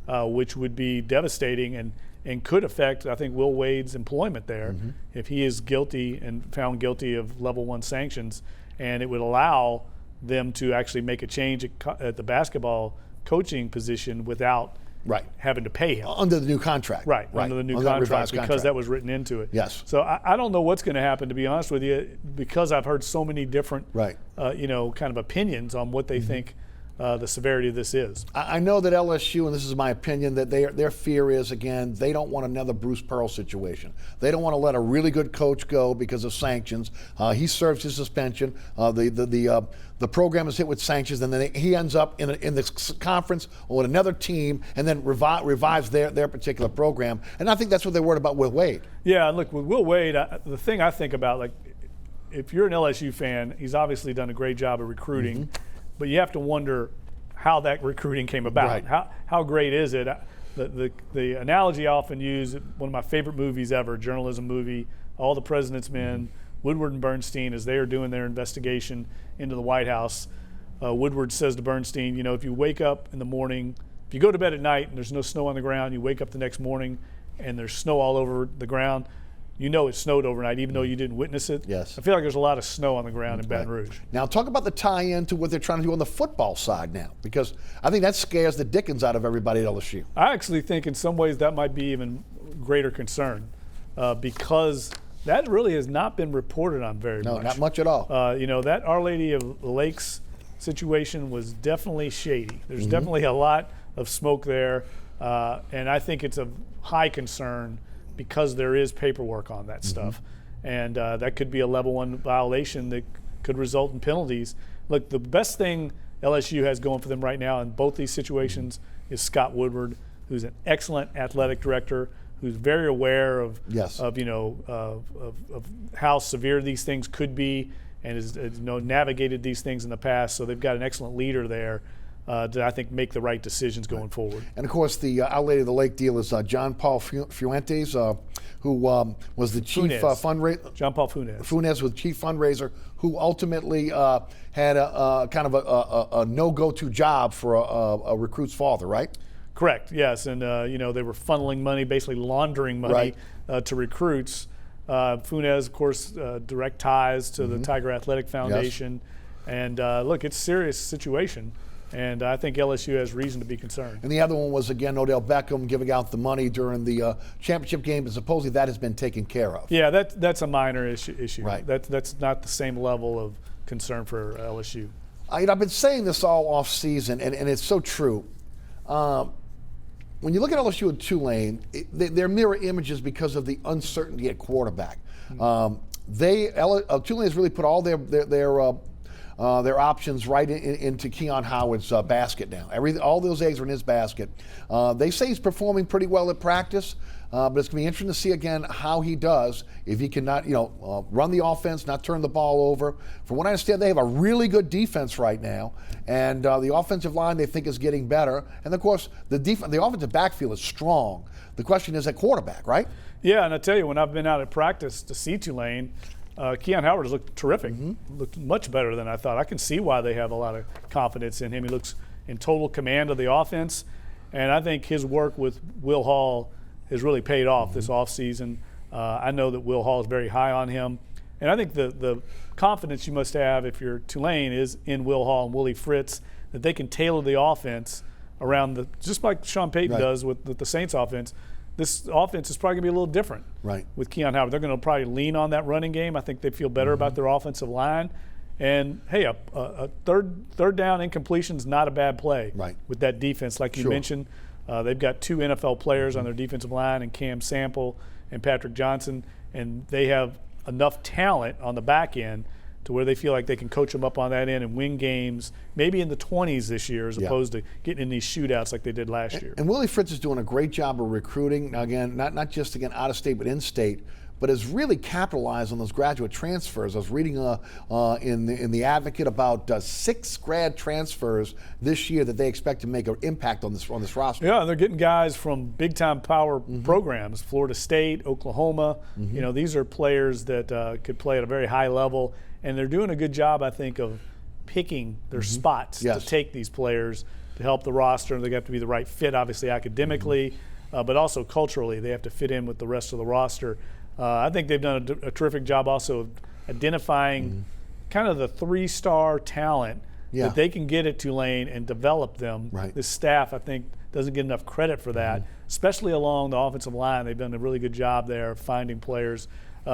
which would be devastating and could affect, I think, Will Wade's employment there if he is guilty and found guilty of level 1 sanctions. And it would allow them to actually make a change at the basketball coaching position without having to pay him. Under the new contract. Right, under the new contract because that was written into it. Yes. So I don't know what's going to happen, to be honest with you, because I've heard so many different, kind of opinions on what they think the severity of this is. I know that LSU, and this is my opinion, that their fear is, again, they don't want another Bruce Pearl situation. They don't want to let a really good coach go because of sanctions. He serves his suspension. The program is hit with sanctions, and then he ends up in the conference or with another team and then revives their particular program. And I think that's what they're worried about with Wade. Yeah, look, with Will Wade, the thing I think about, like, if you're an LSU fan, he's obviously done a great job of recruiting. But you have to wonder how that recruiting came about. How great is it? The analogy I often use, one of my favorite movies ever, journalism movie, All the President's Men, Woodward and Bernstein, as they are doing their investigation into the White House, Woodward says to Bernstein, if you wake up in the morning, if you go to bed at night and there's no snow on the ground, you wake up the next morning and there's snow all over the ground, it snowed overnight, even though you didn't witness it. Yes. I feel like there's a lot of snow on the ground in Baton Rouge. Now, talk about the tie-in to what they're trying to do on the football side now, because I think that scares the dickens out of everybody at LSU. I actually think in some ways that might be even greater concern because that really has not been reported on very much. No, not much at all. That Our Lady of the Lakes situation was definitely shady. There's definitely a lot of smoke there, and I think it's of high concern because there is paperwork on that stuff. And that could be a level 1 violation that could result in penalties. Look, the best thing LSU has going for them right now in both these situations is Scott Woodward, who's an excellent athletic director, who's very aware of how severe these things could be and has navigated these things in the past. So they've got an excellent leader there to, I think, make the right decisions going forward. And, of course, the Our Lady of the Lake deal is John Paul Fuentes, who was the chief fundraiser. John Paul Funes. Funes was chief fundraiser, who ultimately had a kind of a no-go-to job for a recruit's father, right? Correct, yes. And, they were funneling money, basically laundering money to recruits. Funes, of course, direct ties to the Tiger Athletic Foundation. Yes. And, look, it's a serious situation. And I think LSU has reason to be concerned. And the other one was, again, Odell Beckham giving out the money during the championship game, but supposedly that has been taken care of. Yeah, that's a minor issue. Right. That's not the same level of concern for LSU. I've been saying this all off season, and it's so true. When you look at LSU and Tulane, they're mirror images because of the uncertainty at quarterback. Tulane has really put all their options right into Keon Howard's basket now. All those eggs are in his basket. They say he's performing pretty well at practice, but it's going to be interesting to see again how he does if he can not, run the offense, not turn the ball over. From what I understand, they have a really good defense right now, and the offensive line they think is getting better. And of course, the offensive backfield is strong. The question is at quarterback, right? Yeah, and I tell you, when I've been out at practice to see Tulane, Keon Howard has looked terrific, looked much better than I thought. I can see why they have a lot of confidence in him. He looks in total command of the offense. And I think his work with Will Hall has really paid off this offseason. I know that Will Hall is very high on him. And I think the confidence you must have if you're Tulane is in Will Hall and Willie Fritz, that they can tailor the offense around just like Sean Payton does with the Saints offense. This offense is probably going to be a little different with Keon Howard. They're going to probably lean on that running game. I think they feel better about their offensive line. And, hey, a third down incompletion is not a bad play with that defense. Like you mentioned, they've got 2 NFL players on their defensive line, and Cam Sample and Patrick Johnson, and they have enough talent on the back end to where they feel like they can coach them up on that end and win games maybe in the 20s this year as opposed to getting in these shootouts like they did last year. And Willie Fritz is doing a great job of recruiting. Now, again, not just, again, out of state but in state, but has really capitalized on those graduate transfers. I was reading in the Advocate about 6 grad transfers this year that they expect to make an impact on this roster. Yeah, they're getting guys from big-time power programs, Florida State, Oklahoma. You know, these are players that could play at a very high level, and they're doing a good job, I think, of picking their spots to take these players to help the roster. They have to be the right fit, obviously, academically, but also culturally. They have to fit in with the rest of the roster. I think they've done a terrific job also of identifying kind of the 3-star talent that they can get at Tulane and develop them. This staff, I think, doesn't get enough credit for that, especially along the offensive line. They've done a really good job there of finding players.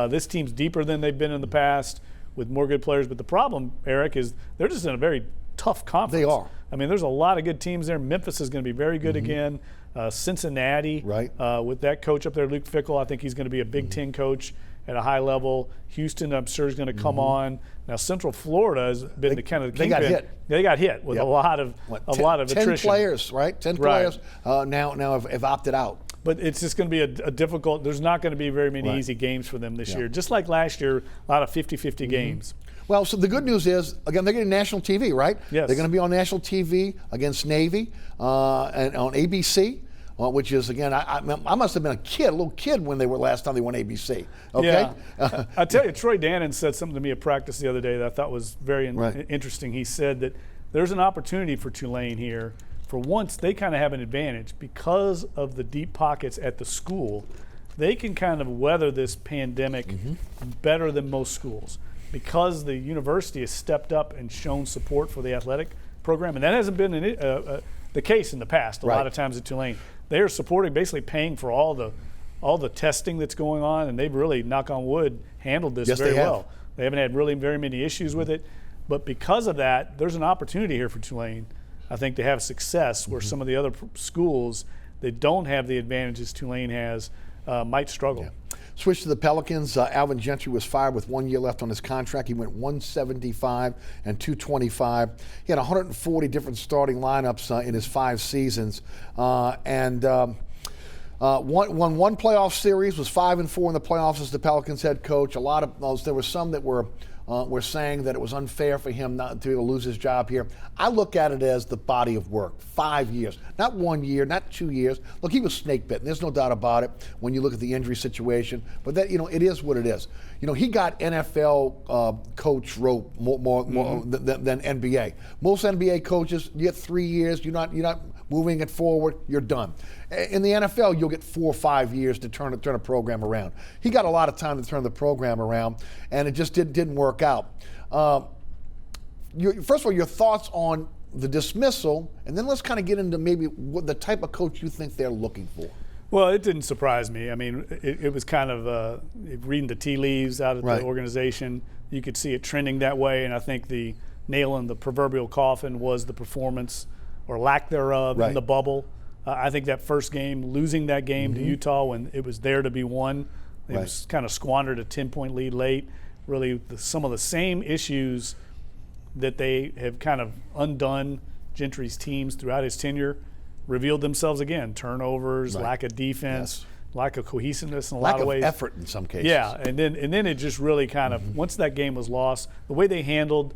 This team's deeper than they've been in the past with more good players. But the problem, Eric, is they're just in a very tough conference. They are. I mean, there's a lot of good teams there. Memphis is going to be very good again. Cincinnati, with that coach up there, Luke Fickell, I think he's going to be a Big Ten coach at a high level. Houston, I'm sure, is going to come on. Now, Central Florida has been the kind of they got hit. They got hit with a lot of attrition. 10 players, 10 players now have opted out. But it's just going to be a difficult. There's not going to be very many easy games for them this year. Just like last year, a lot of 50-50 games. Well, so the good news is, again, they're getting national TV, right? Yes. They're going to be on national TV against Navy and on ABC, which is, again, I must have been a little kid when they were last time they won ABC. Okay? Yeah. I tell you, Troy Dannon said something to me at practice the other day that I thought was very interesting. He said that there's an opportunity for Tulane here. For once, they kind of have an advantage because of the deep pockets at the school. They can kind of weather this pandemic better than most schools, because the university has stepped up and shown support for the athletic program. And that hasn't been the case in the past. A lot of times at Tulane, they are supporting, basically paying for all the testing that's going on, and they've really, knock on wood, handled this very well. They haven't had really very many issues with it. But because of that, there's an opportunity here for Tulane, I think, to have success where some of the other schools that don't have the advantages Tulane has might struggle. Switch to the Pelicans. Alvin Gentry was fired with 1 year left on his contract. He went 175 and 225. He had 140 different starting lineups in his 5 seasons, and won one playoff series. Was 5-4 in the playoffs as the Pelicans head coach. A lot of those. There were some that were saying that it was unfair for him not to lose his job here. I look at it as the body of work. 5 years, not 1 year, not 2 years. Look, he was snake bitten. There's no doubt about it when you look at the injury situation. But that, it is what it is. He got NFL coach rope more than NBA. Most NBA coaches, you get 3 years. You're not moving it forward. You're done. In the NFL, you'll get 4 or 5 years to turn a program around. He got a lot of time to turn the program around, and it just didn't work out. First of all, your thoughts on the dismissal, and then let's kind of get into maybe what the type of coach you think they're looking for. Well, it didn't surprise me. I mean, it was kind of reading the tea leaves out of the organization. You could see it trending that way, and I think the nail in the proverbial coffin was the performance or lack thereof in the bubble. I think that first game, losing that game to Utah when it was there to be won, it was kind of squandered a 10-point lead late. Really, some of the same issues that they have kind of undone Gentry's teams throughout his tenure revealed themselves again. Turnovers, lack of defense, lack of cohesiveness in a lot of ways. Lack of effort in some cases. Yeah, and then it just really kind of, once that game was lost, the way they handled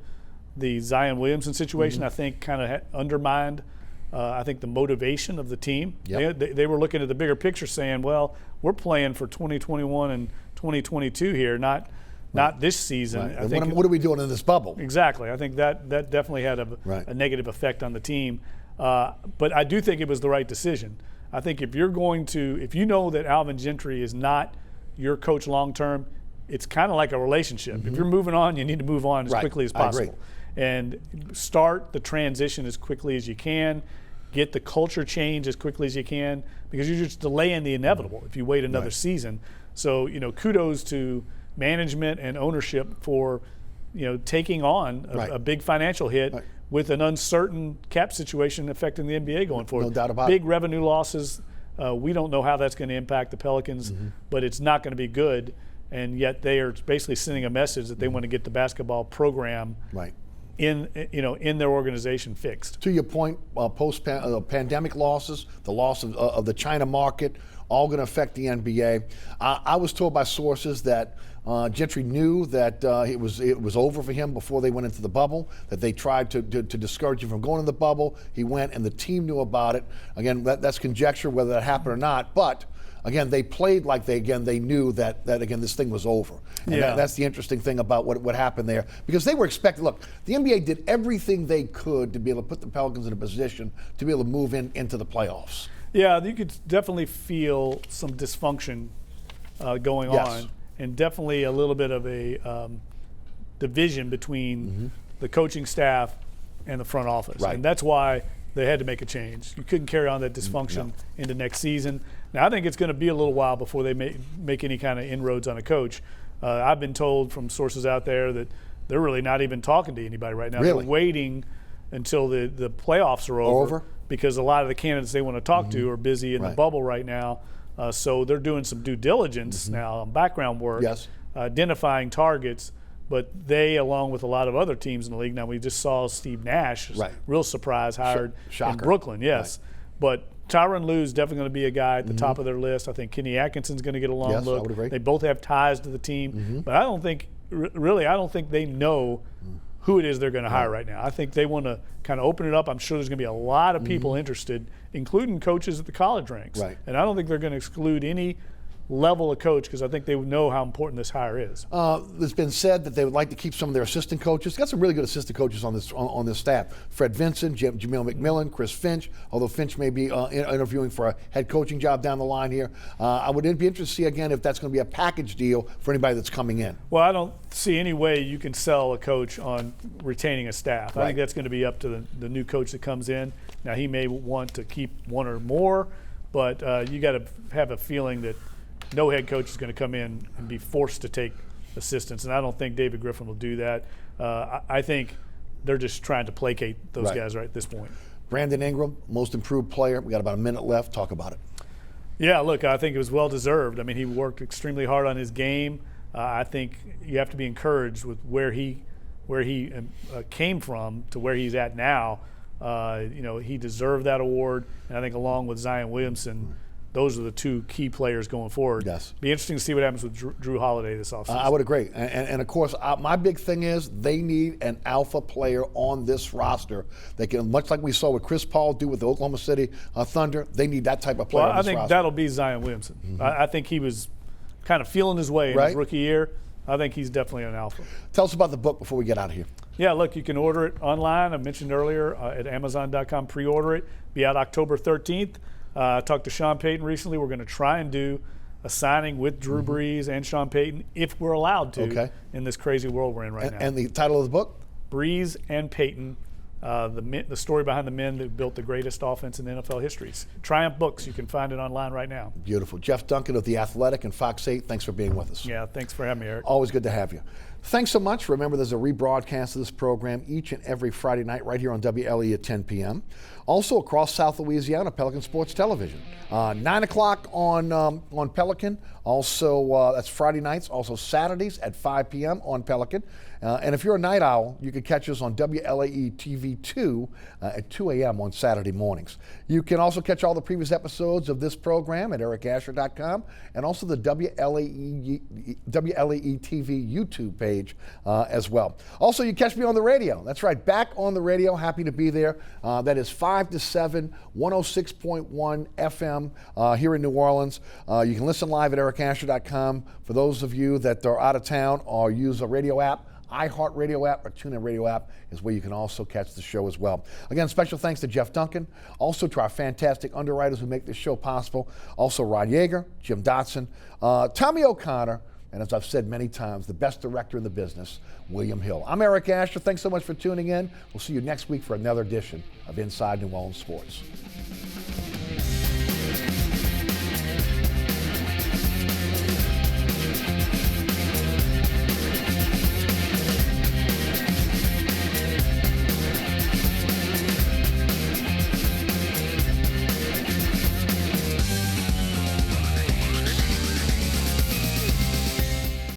the Zion Williamson situation, I think, kind of undermined I think the motivation of the team. They were looking at the bigger picture saying, well, we're playing for 2021 and 2022 here, not this season. I think, what are we doing in this bubble? Exactly. I think that definitely had a negative effect on the team. But I do think it was the right decision. I think if you know that Alvin Gentry is not your coach long term, it's kind of like a relationship. If you're moving on, you need to move on as quickly as possible. And start the transition as quickly as you can. Get the culture change as quickly as you can, because you're just delaying the inevitable if you wait another season. So, kudos to management and ownership for, taking on a big financial hit with an uncertain cap situation affecting the NBA going forward. No doubt about it. Big revenue losses. We don't know how that's going to impact the Pelicans, but it's not going to be good. And yet they are basically sending a message that they want to get the basketball program in their organization fixed. To your point, post-pandemic losses, the loss of the China market, all going to affect the NBA. I was told by sources that Gentry knew that it was over for him before they went into the bubble, that they tried to discourage him from going in the bubble. He went, and the team knew about it. Again, that's conjecture whether that happened or not, but again, they played like they knew that again, this thing was over. And that's the interesting thing about what happened there. Because they were expecting, look, the NBA did everything they could to be able to put the Pelicans in a position to be able to move into the playoffs. Yeah, you could definitely feel some dysfunction going on, and definitely a little bit of a division between the coaching staff and the front office. And that's why they had to make a change. You couldn't carry on that dysfunction into next season. Now, I think it's going to be a little while before they make any kind of inroads on a coach. I've been told from sources out there that they're really not even talking to anybody right now. Really? They're waiting until the playoffs are over because a lot of the candidates they want to talk to are busy in the bubble right now. So they're doing some due diligence now on background work, identifying targets. But they, along with a lot of other teams in the league, now we just saw Steve Nash, real surprise, hired in Brooklyn, But Tyronn Lue is definitely going to be a guy at the top of their list. I think Kenny Atkinson's going to get a long look. I would agree. They both have ties to the team. But I don't think they know who it is they're going to hire right now. I think they want to kind of open it up. I'm sure there's going to be a lot of people interested, including coaches at the college ranks. And I don't think they're going to exclude any level of coach, because I think they would know how important this hire is. There's been said that they would like to keep some of their assistant coaches. They've got some really good assistant coaches on this staff. Fred Vinson, Jamil McMillan, Chris Finch, although Finch may be interviewing for a head coaching job down the line here. I would be interested to see, again, if that's going to be a package deal for anybody that's coming in. Well, I don't see any way you can sell a coach on retaining a staff. I think that's going to be up to the new coach that comes in. Now, he may want to keep one or more, but you got to have a feeling that no head coach is going to come in and be forced to take assistants, and I don't think David Griffin will do that. I think they're just trying to placate those guys right at this point. Brandon Ingram, most improved player. We got about a minute left. Talk about it. Yeah, look, I think it was well deserved. I mean, he worked extremely hard on his game. I think you have to be encouraged with where he came from to where he's at now. He deserved that award, and I think along with Zion Williamson, those are the two key players going forward. Be interesting to see what happens with Drew Holiday this offseason. I would agree. And of course, my big thing is they need an alpha player on this roster. They can, much like we saw what Chris Paul do with the Oklahoma City Thunder, they need that type of player on this roster. I think that'll be Zion Williamson. I think he was kind of feeling his way in his rookie year. I think he's definitely an alpha. Tell us about the book before we get out of here. Yeah, look, you can order it online. I mentioned earlier at Amazon.com, pre-order it. Be out October 13th. I talked to Sean Payton recently. We're going to try and do a signing with Drew Brees and Sean Payton if we're allowed to in this crazy world we're in right now. And the title of the book? Brees and Payton, the story behind the men that built the greatest offense in NFL history. Triumph Books. You can find it online right now. Beautiful. Jeff Duncan of The Athletic and Fox 8, thanks for being with us. Yeah, thanks for having me, Eric. Always good to have you. Thanks so much. Remember, there's a rebroadcast of this program each and every Friday night right here on WLAE at 10 p.m. Also across South Louisiana, Pelican Sports Television. 9 o'clock on Pelican. Also, that's Friday nights. Also Saturdays at 5 p.m. on Pelican. And if you're a night owl, you can catch us on WLAE-TV 2 at 2 a.m. on Saturday mornings. You can also catch all the previous episodes of this program at ericasher.com and also the WLAE-TV YouTube page as well. Also, you catch me on the radio. That's right, back on the radio. Happy to be there. That is 5 to 7, 106.1 FM here in New Orleans. You can listen live at ericasher.com. For those of you that are out of town or use a radio app, iHeartRadio app or TuneIn Radio app is where you can also catch the show as well. Again, special thanks to Jeff Duncan, also to our fantastic underwriters who make this show possible, also Rod Yeager, Jim Dotson, Tommy O'Connor, and as I've said many times, the best director in the business, William Hill. I'm Eric Asher. Thanks so much for tuning in. We'll see you next week for another edition of Inside New Orleans Sports.